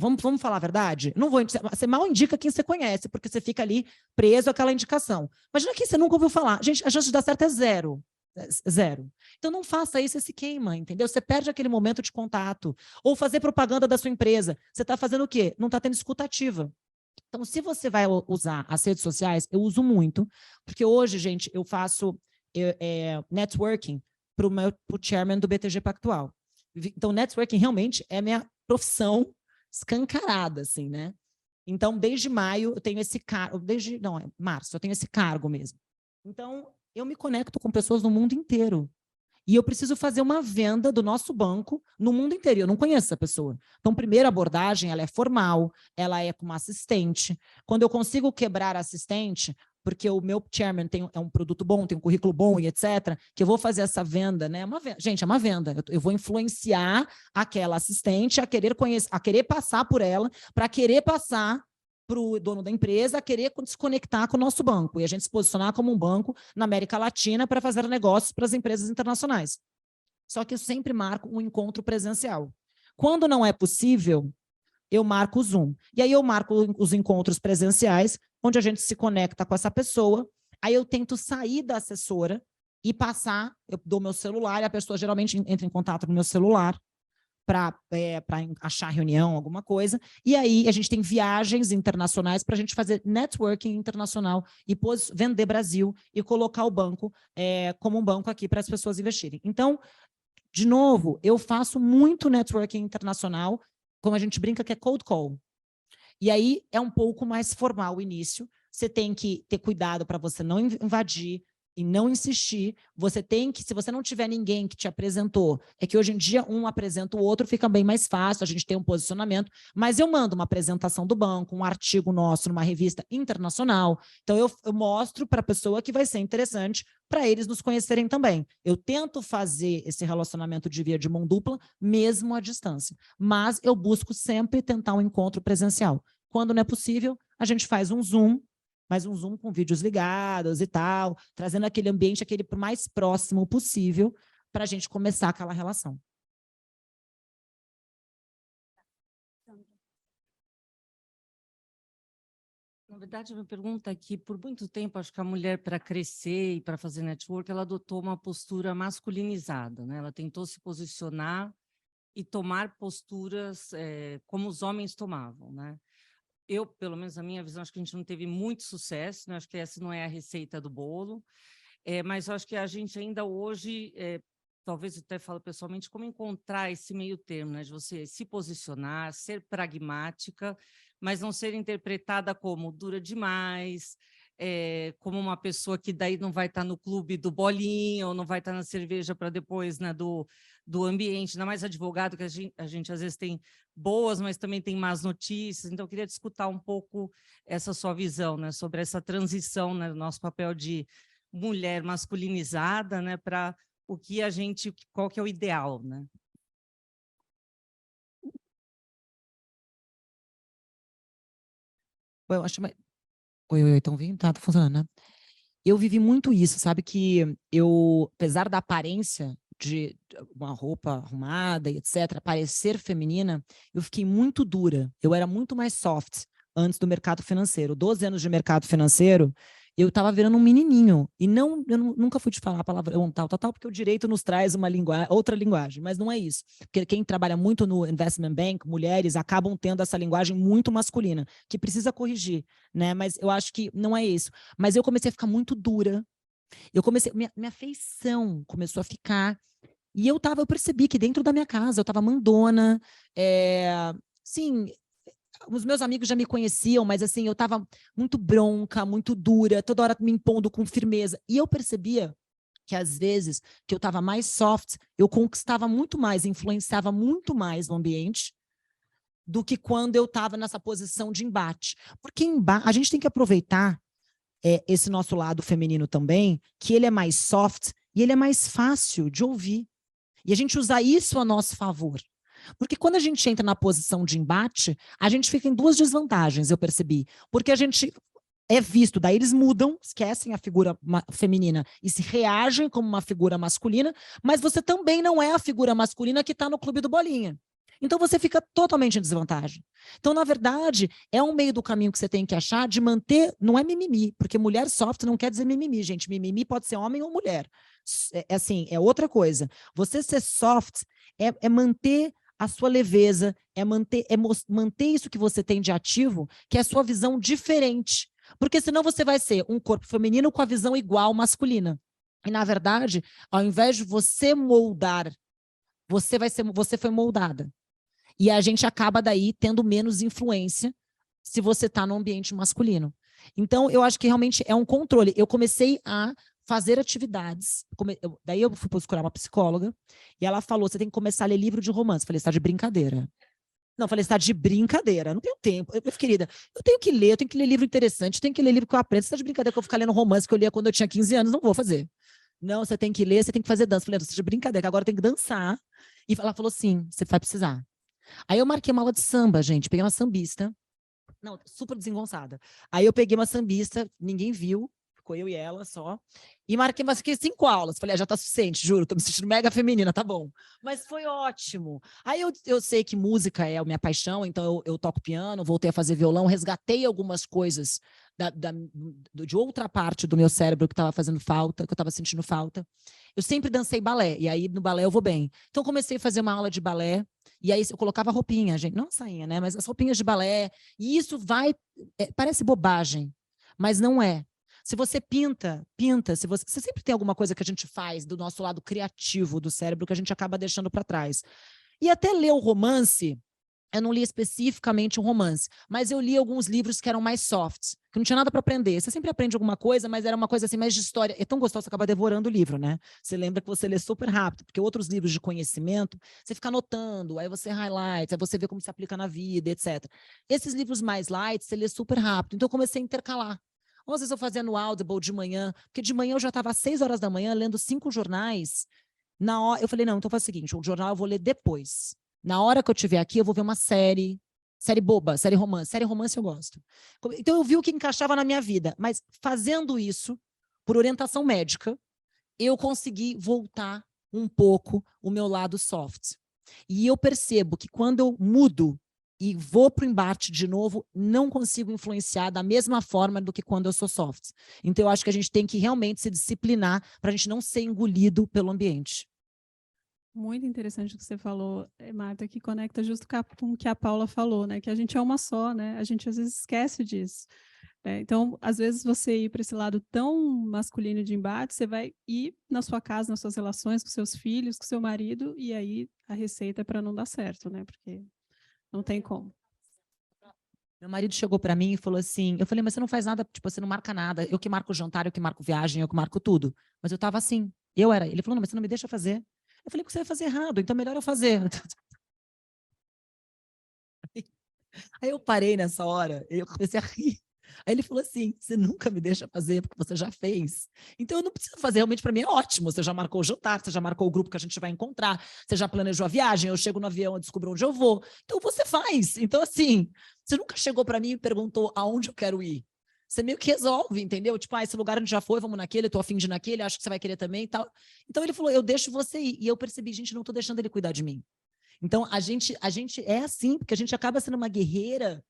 Vamos falar a verdade? Não vou, você mal indica quem você conhece, porque você fica ali preso àquela indicação. Imagina quem você nunca ouviu falar. Gente, a chance de dar certo é zero. Zero. Então não faça isso, você se queima, entendeu? Você perde aquele momento de contato. Ou fazer propaganda da sua empresa. Você está fazendo o quê? Não está tendo escutativa. Então, se você vai usar as redes sociais, eu uso muito, porque hoje, gente, eu faço networking para o chairman do BTG Pactual. Então, networking realmente é minha profissão escancarada, assim, né? Então, desde maio, eu tenho esse cargo, março, eu tenho esse cargo mesmo. Então, eu me conecto com pessoas no mundo inteiro. E eu preciso fazer uma venda do nosso banco no mundo inteiro. Eu não conheço essa pessoa. Então, primeira abordagem, ela é formal, ela é com uma assistente. Quando eu consigo quebrar a assistente, porque o meu chairman é um produto bom, tem um currículo bom e etc., que eu vou fazer essa venda, né? Gente, é uma venda. Eu vou influenciar aquela assistente a querer conhecer, a querer passar por ela, para querer passar para o dono da empresa a querer se conectar com o nosso banco e a gente se posicionar como um banco na América Latina para fazer negócios para as empresas internacionais. Só que eu sempre marco um encontro presencial. Quando não é possível, eu marco o Zoom. E aí eu marco os encontros presenciais, onde a gente se conecta com essa pessoa, aí eu tento sair da assessora e passar, eu dou meu celular, e a pessoa geralmente entra em contato no meu celular, para achar reunião, alguma coisa, e aí a gente tem viagens internacionais para a gente fazer networking internacional e vender Brasil e colocar o banco como um banco aqui para as pessoas investirem. Então, de novo, eu faço muito networking internacional, como a gente brinca que é cold call. E aí é um pouco mais formal o início, você tem que ter cuidado para você não invadir, e não insistir, você tem que, se você não tiver ninguém que te apresentou, é que hoje em dia um apresenta o outro, fica bem mais fácil, a gente tem um posicionamento, mas eu mando uma apresentação do banco, um artigo nosso numa revista internacional, então eu mostro para a pessoa que vai ser interessante para eles nos conhecerem também. Eu tento fazer esse relacionamento de via de mão dupla, mesmo à distância, mas eu busco sempre tentar um encontro presencial. Quando não é possível, a gente faz um Zoom, mas um Zoom com vídeos ligados e tal, trazendo aquele ambiente mais próximo possível para a gente começar aquela relação. verdade, a minha pergunta é que, por muito tempo, acho que a mulher, para crescer e para fazer network, ela adotou uma postura masculinizada, né? Ela tentou se posicionar e tomar posturas como os homens tomavam, né? Eu, pelo menos a minha visão, acho que a gente não teve muito sucesso, né? Acho que essa não é a receita do bolo, mas eu acho que a gente ainda hoje, talvez eu até falo pessoalmente, como encontrar esse meio termo, né? De você se posicionar, ser pragmática, mas não ser interpretada como dura demais, como uma pessoa que daí não vai estar no clube do bolinho, ou não vai estar na cerveja para depois, né, do ambiente, ainda mais advogado, que a gente às vezes tem boas, mas também tem más notícias. Então, eu queria escutar um pouco essa sua visão, né, sobre essa transição, né, do nosso papel de mulher masculinizada, né, para o que a gente, qual que é o ideal, né? Eu acho... Oi, estão ouvindo? Tá funcionando, né? Eu vivi muito isso, sabe? Que eu, apesar da aparência de uma roupa arrumada e etc., parecer feminina, eu fiquei muito dura. Eu era muito mais soft antes do mercado financeiro. 12 anos de mercado financeiro, eu estava virando um menininho. E não, nunca fui te falar a palavra tal, porque o direito nos traz uma outra linguagem, mas não é isso. Porque quem trabalha muito no investment bank, mulheres, acabam tendo essa linguagem muito masculina, que precisa corrigir, né? Mas eu acho que não é isso. Mas eu comecei a ficar muito dura. Minha feição começou a ficar. E eu percebi que dentro da minha casa eu estava mandona. Sim, os meus amigos já me conheciam, mas assim, eu estava muito bronca, muito dura, toda hora me impondo com firmeza. E eu percebia que às vezes que eu estava mais soft, eu conquistava muito mais, influenciava muito mais no ambiente do que quando eu estava nessa posição de embate. Porque a gente tem que aproveitar esse nosso lado feminino também, que ele é mais soft e ele é mais fácil de ouvir. E a gente usa isso a nosso favor. Porque quando a gente entra na posição de embate, a gente fica em duas desvantagens, eu percebi. Porque a gente é visto, daí eles mudam, esquecem a figura feminina e se reagem como uma figura masculina, mas você também não é a figura masculina que está no clube do bolinha. Então você fica totalmente em desvantagem. Então, na verdade, é um meio do caminho que você tem que achar de manter, não é mimimi, porque mulher soft não quer dizer mimimi, gente. Mimimi pode ser homem ou mulher. Assim, é outra coisa. Você ser soft é manter a sua leveza, manter isso que você tem de ativo, que é a sua visão diferente. Porque senão você vai ser um corpo feminino com a visão igual masculina. E, na verdade, ao invés de você moldar, você foi moldada. E a gente acaba daí tendo menos influência se você está no ambiente masculino. Então, eu acho que realmente é um controle. Eu comecei a fazer atividades. Daí eu fui procurar uma psicóloga e ela falou, você tem que começar a ler livro de romance. Eu falei, você está de brincadeira. Não, eu falei, você está de brincadeira. Não tenho tempo. Querida, eu tenho que ler livro interessante, eu tenho que ler livro que eu aprendo. Você está de brincadeira que eu vou ficar lendo romance que eu lia quando eu tinha 15 anos? Não vou fazer. Não, você tem que ler, você tem que fazer dança. Eu falei, você está de brincadeira, que agora eu tenho que dançar. E ela falou, sim, você vai precisar. Aí eu marquei uma aula de samba, gente. Peguei uma sambista. Não, super desengonçada. Aí eu peguei uma sambista, ninguém viu, ficou eu e ela só. E marquei, mas fiquei 5 aulas. Falei, já tá suficiente, juro, tô me sentindo mega feminina, tá bom. Mas foi ótimo. Aí eu sei que música é a minha paixão, então eu toco piano, voltei a fazer violão, resgatei algumas coisas de outra parte do meu cérebro que estava fazendo falta, que eu estava sentindo falta. Eu sempre dancei balé, e aí no balé eu vou bem. Então comecei a fazer uma aula de balé, e aí eu colocava roupinha, gente, não sainha, né? Mas as roupinhas de balé, e isso parece bobagem, mas não é. Se você pinta, se você sempre tem alguma coisa que a gente faz do nosso lado criativo do cérebro que a gente acaba deixando para trás. E até ler o romance, eu não li especificamente um romance, mas eu li alguns livros que eram mais softs, que não tinha nada para aprender. Você sempre aprende alguma coisa, mas era uma coisa assim mais de história. É tão gostoso, você acaba devorando o livro, né? Você lembra que você lê super rápido, porque outros livros de conhecimento, você fica anotando, aí você highlights, aí você vê como se aplica na vida, etc. Esses livros mais light, você lê super rápido. Então eu comecei a intercalar. Ou às vezes eu fazia no Audible de manhã, porque de manhã eu já estava às 6 horas da manhã lendo 5 jornais. Na hora, eu falei, não, então faz o seguinte, o jornal eu vou ler depois. Na hora que eu estiver aqui, eu vou ver uma série boba, série romance. Série romance eu gosto. Então eu vi o que encaixava na minha vida, mas fazendo isso, por orientação médica, eu consegui voltar um pouco o meu lado soft. E eu percebo que quando eu mudo e vou para o embate de novo, não consigo influenciar da mesma forma do que quando eu sou soft. Então, eu acho que a gente tem que realmente se disciplinar para a gente não ser engolido pelo ambiente. Muito interessante o que você falou, Marta, que conecta justo com o que a Paula falou, né? Que a gente é uma só, né? A gente às vezes esquece disso. Né? Então, às vezes você ir para esse lado tão masculino de embate, você vai ir na sua casa, nas suas relações com seus filhos, com seu marido, e aí a receita é para não dar certo, né? Porque não tem como. Meu marido chegou para mim e falou assim, eu falei, mas você não faz nada, tipo, você não marca nada, eu que marco o jantar, eu que marco viagem, eu que marco tudo. Mas eu estava assim, ele falou, não, mas você não me deixa fazer. Eu falei, porque você vai fazer errado, então melhor eu fazer. Aí eu parei nessa hora, eu comecei a rir. Aí ele falou assim, você nunca me deixa fazer, porque você já fez. Então eu não preciso fazer, realmente para mim é ótimo. Você já marcou o jantar, você já marcou o grupo que a gente vai encontrar, você já planejou a viagem, eu chego no avião, eu descubro onde eu vou. Então você faz. Então assim, você nunca chegou para mim e perguntou aonde eu quero ir. Você meio que resolve, entendeu? Tipo, esse lugar a gente já foi, vamos naquele, tô afim de ir naquele, acho que você vai querer também e tal. Então ele falou, eu deixo você ir. E eu percebi, gente, não tô deixando ele cuidar de mim. Então, a gente é assim, porque a gente acaba sendo uma guerreira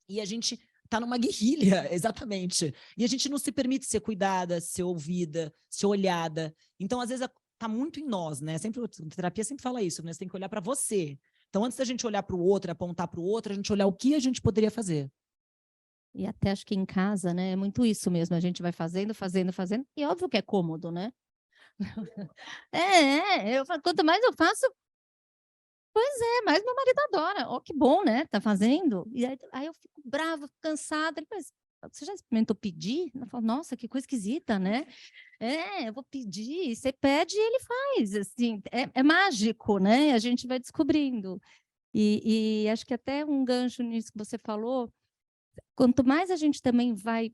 e a gente está numa guerrilha, exatamente. E a gente não se permite ser cuidada, ser ouvida, ser olhada. Então, às vezes, está muito em nós, né? Sempre, a terapia sempre fala isso, né? Você tem que olhar para você. Então, antes da gente olhar para o outro, apontar para o outro, a gente olhar o que a gente poderia fazer. E até acho que em casa, né, é muito isso mesmo, a gente vai fazendo, e óbvio que é cômodo, né? Quanto mais eu faço, mais meu marido adora. Oh, que bom, né? Tá fazendo. E aí eu fico brava, cansada. Ele fala, você já experimentou pedir? Eu falo, nossa, que coisa esquisita, né? Eu vou pedir. Você pede e ele faz. Assim, é mágico, né? A gente vai descobrindo. E acho que até um gancho nisso que você falou, quanto mais a gente também vai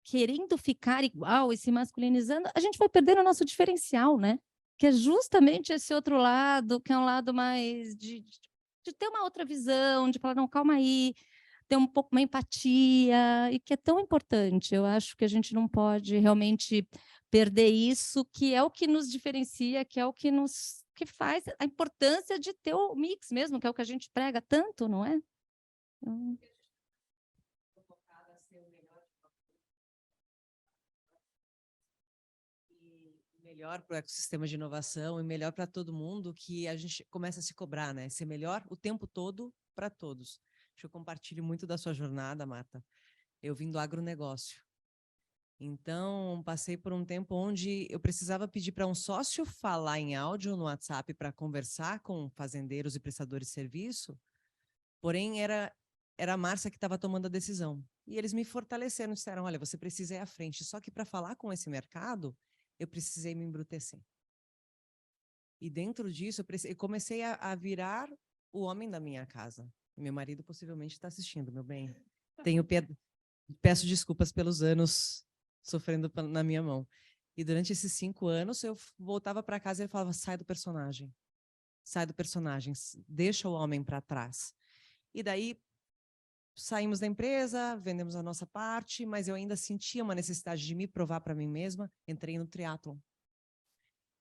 querendo ficar igual e se masculinizando, a gente vai perdendo o nosso diferencial, né? Que é justamente esse outro lado, que é um lado mais de ter uma outra visão, de falar, não, calma aí, ter um pouco uma empatia, e que é tão importante. Eu acho que a gente não pode realmente perder isso, que é o que nos diferencia, que é o que faz a importância de ter o mix mesmo, que é o que a gente prega tanto, não é? Então... melhor para o ecossistema de inovação e melhor para todo mundo, que a gente começa a se cobrar, né? Ser melhor o tempo todo para todos. Acho que eu compartilho muito da sua jornada, Marta. Eu vim do agronegócio. Então, passei por um tempo onde eu precisava pedir para um sócio falar em áudio no WhatsApp para conversar com fazendeiros e prestadores de serviço, porém era a Márcia que estava tomando a decisão. E eles me fortaleceram, disseram, olha, você precisa ir à frente. Só que para falar com esse mercado, eu precisei me embrutecer. E dentro disso, eu comecei a virar o homem da minha casa. Meu marido possivelmente está assistindo, meu bem. Peço desculpas pelos anos sofrendo na minha mão. E durante esses 5 anos, eu voltava para casa e ele falava, sai do personagem, deixa o homem para trás. E daí, saímos da empresa, vendemos a nossa parte, mas eu ainda sentia uma necessidade de me provar para mim mesma, entrei no triatlon.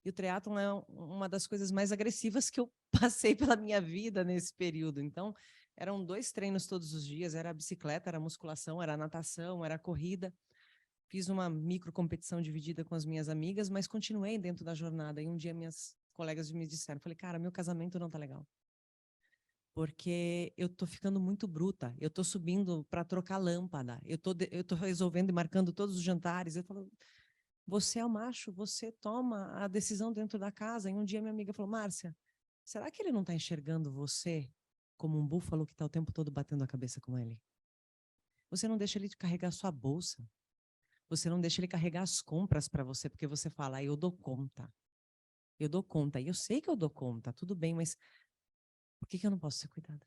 E o triatlon é uma das coisas mais agressivas que eu passei pela minha vida nesse período. Então, eram 2 treinos todos os dias, era bicicleta, era musculação, era natação, era corrida. Fiz uma micro competição dividida com as minhas amigas, mas continuei dentro da jornada. E um dia minhas colegas me disseram, falei, cara, meu casamento não tá legal. Porque eu tô ficando muito bruta, eu tô subindo para trocar lâmpada, eu tô resolvendo e marcando todos os jantares. Eu falo, você é o macho, você toma a decisão dentro da casa. E um dia minha amiga falou, Márcia, será que ele não está enxergando você como um búfalo que está o tempo todo batendo a cabeça com ele? Você não deixa ele carregar a sua bolsa. Você não deixa ele carregar as compras para você, porque você fala, eu dou conta. Eu dou conta. E eu sei que eu dou conta, tudo bem, mas por que eu não posso ser cuidada?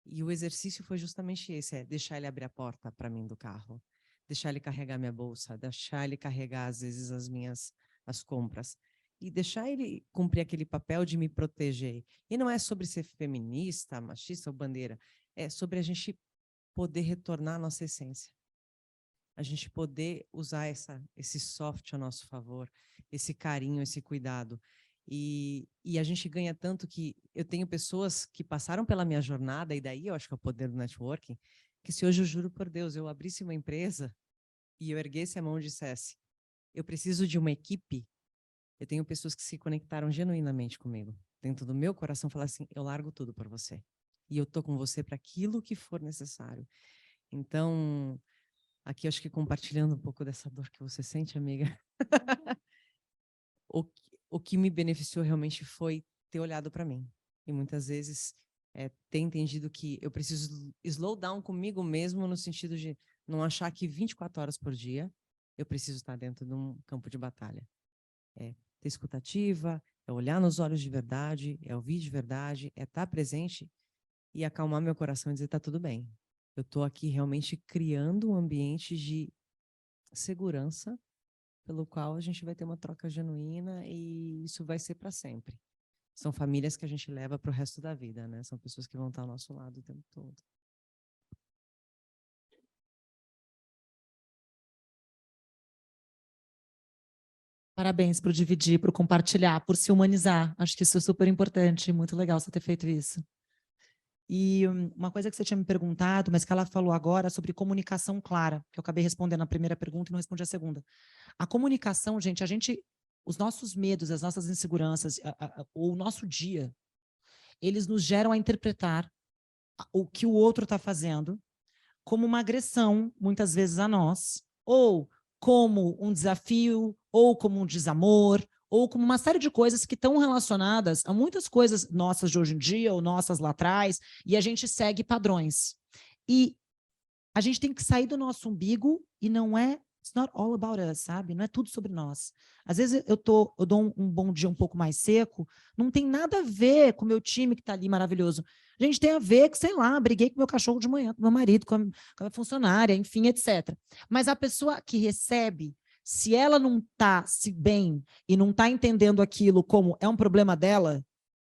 E o exercício foi justamente esse, deixar ele abrir a porta para mim do carro, deixar ele carregar minha bolsa, deixar ele carregar, às vezes, as compras, e deixar ele cumprir aquele papel de me proteger. E não é sobre ser feminista, machista ou bandeira, é sobre a gente poder retornar à nossa essência. A gente poder usar esse soft a nosso favor, esse carinho, esse cuidado. E a gente ganha tanto que eu tenho pessoas que passaram pela minha jornada, e daí eu acho que é o poder do networking, que se hoje eu juro por Deus, eu abrisse uma empresa e eu erguesse a mão e dissesse, eu preciso de uma equipe, eu tenho pessoas que se conectaram genuinamente comigo, dentro do meu coração, falar assim, eu largo tudo por você. E eu tô com você para aquilo que for necessário. Então, aqui acho que compartilhando um pouco dessa dor que você sente, amiga, o que me beneficiou realmente foi ter olhado para mim. E muitas vezes ter entendido que eu preciso slow down comigo mesmo, no sentido de não achar que 24 horas por dia eu preciso estar dentro de um campo de batalha. É ter escutativa, é olhar nos olhos de verdade, é ouvir de verdade, é estar presente e acalmar meu coração e dizer, tá tudo bem. Eu estou aqui realmente criando um ambiente de segurança pelo qual a gente vai ter uma troca genuína e isso vai ser para sempre. São famílias que a gente leva para o resto da vida, né? São pessoas que vão estar ao nosso lado o tempo todo. Parabéns por dividir, por compartilhar, por se humanizar. Acho que isso é super importante, muito legal você ter feito isso. E uma coisa que você tinha me perguntado, mas que ela falou agora, sobre comunicação clara, que eu acabei respondendo a primeira pergunta e não respondi a segunda. A comunicação, gente, os nossos medos, as nossas inseguranças, o nosso dia, eles nos geram a interpretar o que o outro está fazendo como uma agressão, muitas vezes, a nós, ou como um desafio, ou como um desamor, ou como uma série de coisas que estão relacionadas a muitas coisas nossas de hoje em dia, ou nossas lá atrás, e a gente segue padrões. E a gente tem que sair do nosso umbigo e não é, it's not all about us, sabe? Não é tudo sobre nós. Às vezes eu dou um bom dia um pouco mais seco, não tem nada a ver com o meu time que está ali maravilhoso. A gente tem a ver que, sei lá, briguei com meu cachorro de manhã, com meu marido, com a minha funcionária, enfim, etc. Mas a pessoa que recebe, se ela não está se bem e não está entendendo aquilo como é um problema dela,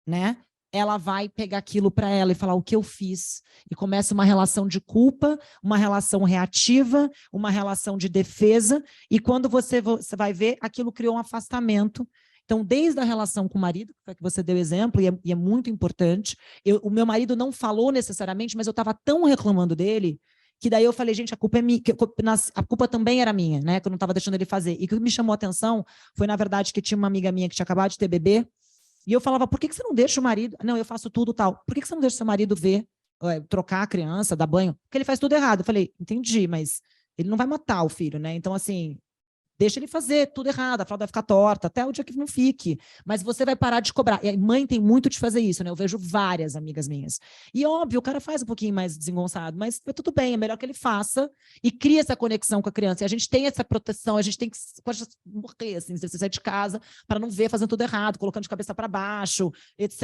né? Ela vai pegar aquilo para ela e falar o que eu fiz. E começa uma relação de culpa, uma relação reativa, uma relação de defesa. E quando você vai ver, aquilo criou um afastamento. Então, desde a relação com o marido, que você deu exemplo, e é muito importante, o meu marido não falou necessariamente, mas eu estava tão reclamando dele, que daí eu falei, gente, a culpa é minha, a culpa também era minha, né? Que eu não estava deixando ele fazer. E o que me chamou a atenção foi, na verdade, que tinha uma amiga minha que tinha acabado de ter bebê, e eu falava, por que você não deixa o marido? Não, eu faço tudo tal. Por que você não deixa o seu marido ver, trocar a criança, dar banho? Porque ele faz tudo errado. Eu falei, entendi, mas ele não vai matar o filho, né? Então, assim, deixa ele fazer tudo errado, a fralda vai ficar torta, até o dia que não fique. Mas você vai parar de cobrar. E a mãe tem muito de fazer isso, né? Eu vejo várias amigas minhas. E, óbvio, o cara faz um pouquinho mais desengonçado, mas tudo bem, é melhor que ele faça e crie essa conexão com a criança. E a gente tem essa proteção, a gente tem que pode morrer, assim, se você sair de casa para não ver fazendo tudo errado, colocando de cabeça para baixo, etc.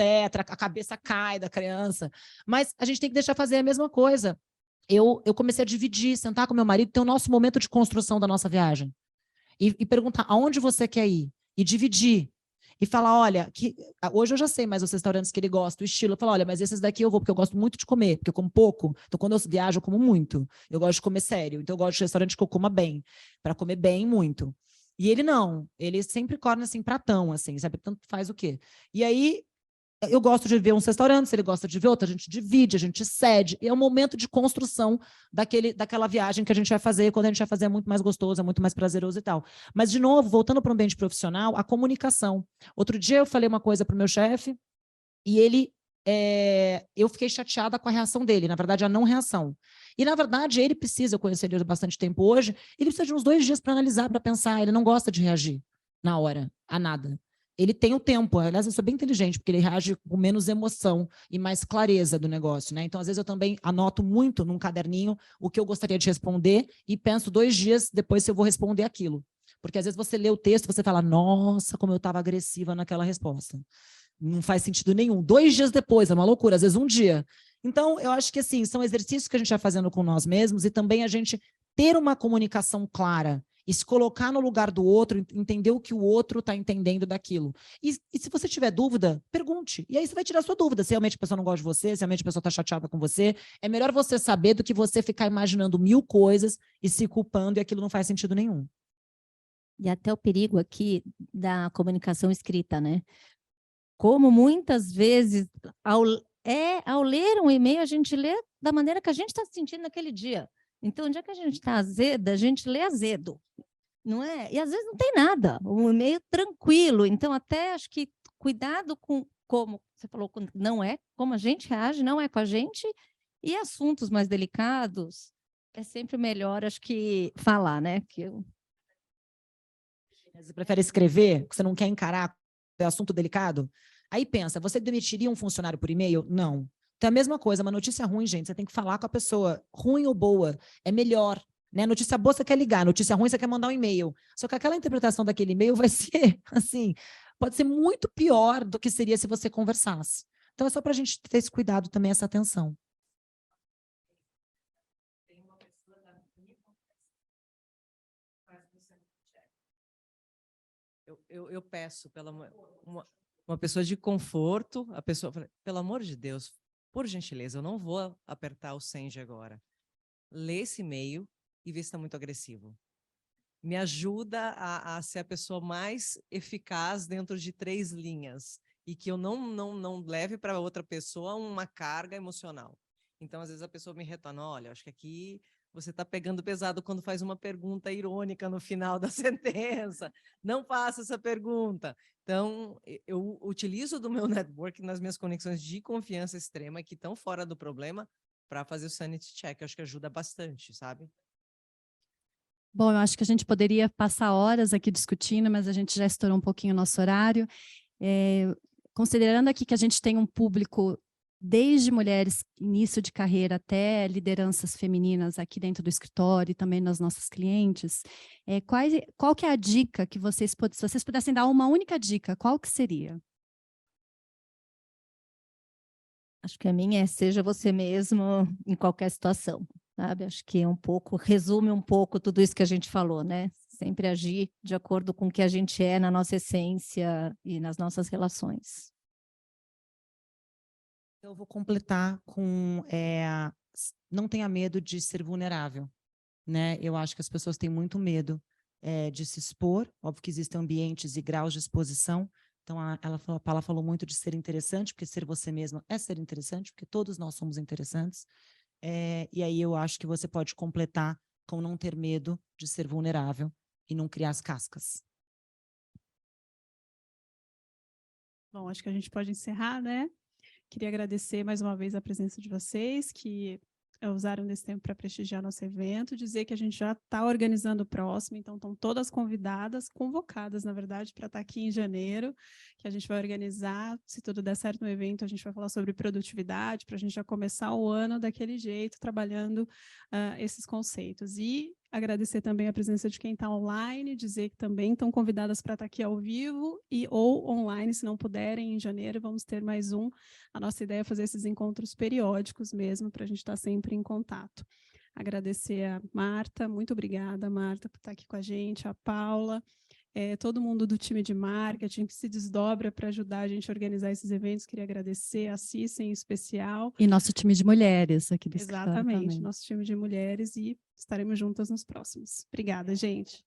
A cabeça cai da criança. Mas a gente tem que deixar fazer a mesma coisa. Eu comecei a dividir, sentar com meu marido, ter o nosso momento de construção da nossa viagem. E perguntar aonde você quer ir, e dividir, e falar, olha, hoje eu já sei mais os restaurantes que ele gosta, o estilo, eu falo, olha, mas esses daqui eu vou, porque eu gosto muito de comer, porque eu como pouco, então quando eu viajo eu como muito, eu gosto de comer sério, então eu gosto de restaurante que eu coma bem, para comer bem muito. E ele não, ele sempre come assim, pratão, assim, sabe, tanto faz o quê? E aí, eu gosto de ver uns restaurantes, ele gosta de ver outro, a gente divide, a gente cede, e é um momento de construção daquela viagem que a gente vai fazer, quando a gente vai fazer é muito mais gostoso, é muito mais prazeroso e tal. Mas, de novo, voltando para o ambiente profissional, a comunicação. Outro dia eu falei uma coisa para o meu chefe, e eu fiquei chateada com a reação dele, na verdade, a não reação. E, na verdade, ele precisa, eu conheci ele há bastante tempo hoje, ele precisa de uns 2 dias para analisar, para pensar, ele não gosta de reagir na hora, a nada. Ele tem o tempo, aliás, eu sou bem inteligente, porque ele reage com menos emoção e mais clareza do negócio, né? Então, às vezes, eu também anoto muito num caderninho o que eu gostaria de responder e penso 2 dias depois se eu vou responder aquilo. Porque, às vezes, você lê o texto e você fala, nossa, como eu estava agressiva naquela resposta. Não faz sentido nenhum. 2 dias depois, é uma loucura, às vezes 1 dia. Então, eu acho que, assim, são exercícios que a gente vai fazendo com nós mesmos e também a gente ter uma comunicação clara e se colocar no lugar do outro, entender o que o outro está entendendo daquilo. E se você tiver dúvida, pergunte. E aí você vai tirar a sua dúvida. Se realmente a pessoa não gosta de você, se realmente a pessoa está chateada com você, é melhor você saber do que você ficar imaginando 1000 coisas e se culpando e aquilo não faz sentido nenhum. E até o perigo aqui da comunicação escrita, né? como muitas vezes, ao ler um e-mail, a gente lê da maneira que a gente está se sentindo naquele dia. Então, onde é que a gente está azeda, a gente lê azedo, não é? E às vezes não tem nada, um e-mail tranquilo. Então, até acho que cuidado com como você falou, não é como a gente reage, não é com a gente, e assuntos mais delicados é sempre melhor, acho que, falar, né? Você prefere escrever, porque você não quer encarar o assunto delicado? Aí pensa, você demitiria um funcionário por e-mail? Não. Então é a mesma coisa, uma notícia ruim, gente, você tem que falar com a pessoa, ruim ou boa, é melhor, né? Notícia boa você quer ligar, notícia ruim você quer mandar um e-mail. Só que aquela interpretação daquele e-mail vai ser, assim, pode ser muito pior do que seria se você conversasse. Então é só para a gente ter esse cuidado também, essa atenção. Eu peço uma pessoa de conforto, a pessoa, pelo amor de Deus, por gentileza, eu não vou apertar o send agora. Lê esse e-mail e vê se está muito agressivo. Me ajuda a ser a pessoa mais eficaz dentro de 3 linhas e que eu não leve para outra pessoa uma carga emocional. Então, às vezes, a pessoa me retorna, olha, acho que aqui você está pegando pesado quando faz uma pergunta irônica no final da sentença. Não faça essa pergunta. Então, eu utilizo do meu network nas minhas conexões de confiança extrema que estão fora do problema para fazer o sanity check. Eu acho que ajuda bastante, sabe? Bom, eu acho que a gente poderia passar horas aqui discutindo, mas a gente já estourou um pouquinho o nosso horário. Considerando aqui que a gente tem um público desde mulheres início de carreira até lideranças femininas aqui dentro do escritório e também nas nossas clientes, qual que é a dica que vocês, se vocês pudessem dar uma única dica, qual que seria? Acho que a minha é seja você mesmo em qualquer situação, sabe? Acho que resume um pouco tudo isso que a gente falou, né? Sempre agir de acordo com o que a gente é na nossa essência e nas nossas relações. Eu vou completar com não tenha medo de ser vulnerável, né? Eu acho que as pessoas têm muito medo de se expor. Óbvio que existem ambientes e graus de exposição. Então, a Paula falou muito de ser interessante, porque ser você mesma é ser interessante, porque todos nós somos interessantes. E aí eu acho que você pode completar com não ter medo de ser vulnerável e não criar as cascas. Bom, acho que a gente pode encerrar, né? Queria agradecer mais uma vez a presença de vocês, que usaram desse tempo para prestigiar nosso evento, dizer que a gente já está organizando o próximo, então estão todas convidadas, convocadas, na verdade, para estar aqui em janeiro, que a gente vai organizar, se tudo der certo no evento, a gente vai falar sobre produtividade, para a gente já começar o ano daquele jeito, trabalhando esses conceitos. E agradecer também a presença de quem está online, dizer que também estão convidadas para estar aqui ao vivo ou online, se não puderem, em janeiro vamos ter mais um. A nossa ideia é fazer esses encontros periódicos mesmo, para a gente estar sempre em contato. Agradecer a Marta, muito obrigada, Marta, por estar aqui com a gente, a Paula, todo mundo do time de marketing que se desdobra para ajudar a gente a organizar esses eventos. Queria agradecer a Cissa em especial. E nosso time de mulheres aqui do escritório Exatamente, também. nosso time de mulheres, e estaremos juntas nos próximos. Obrigada, gente.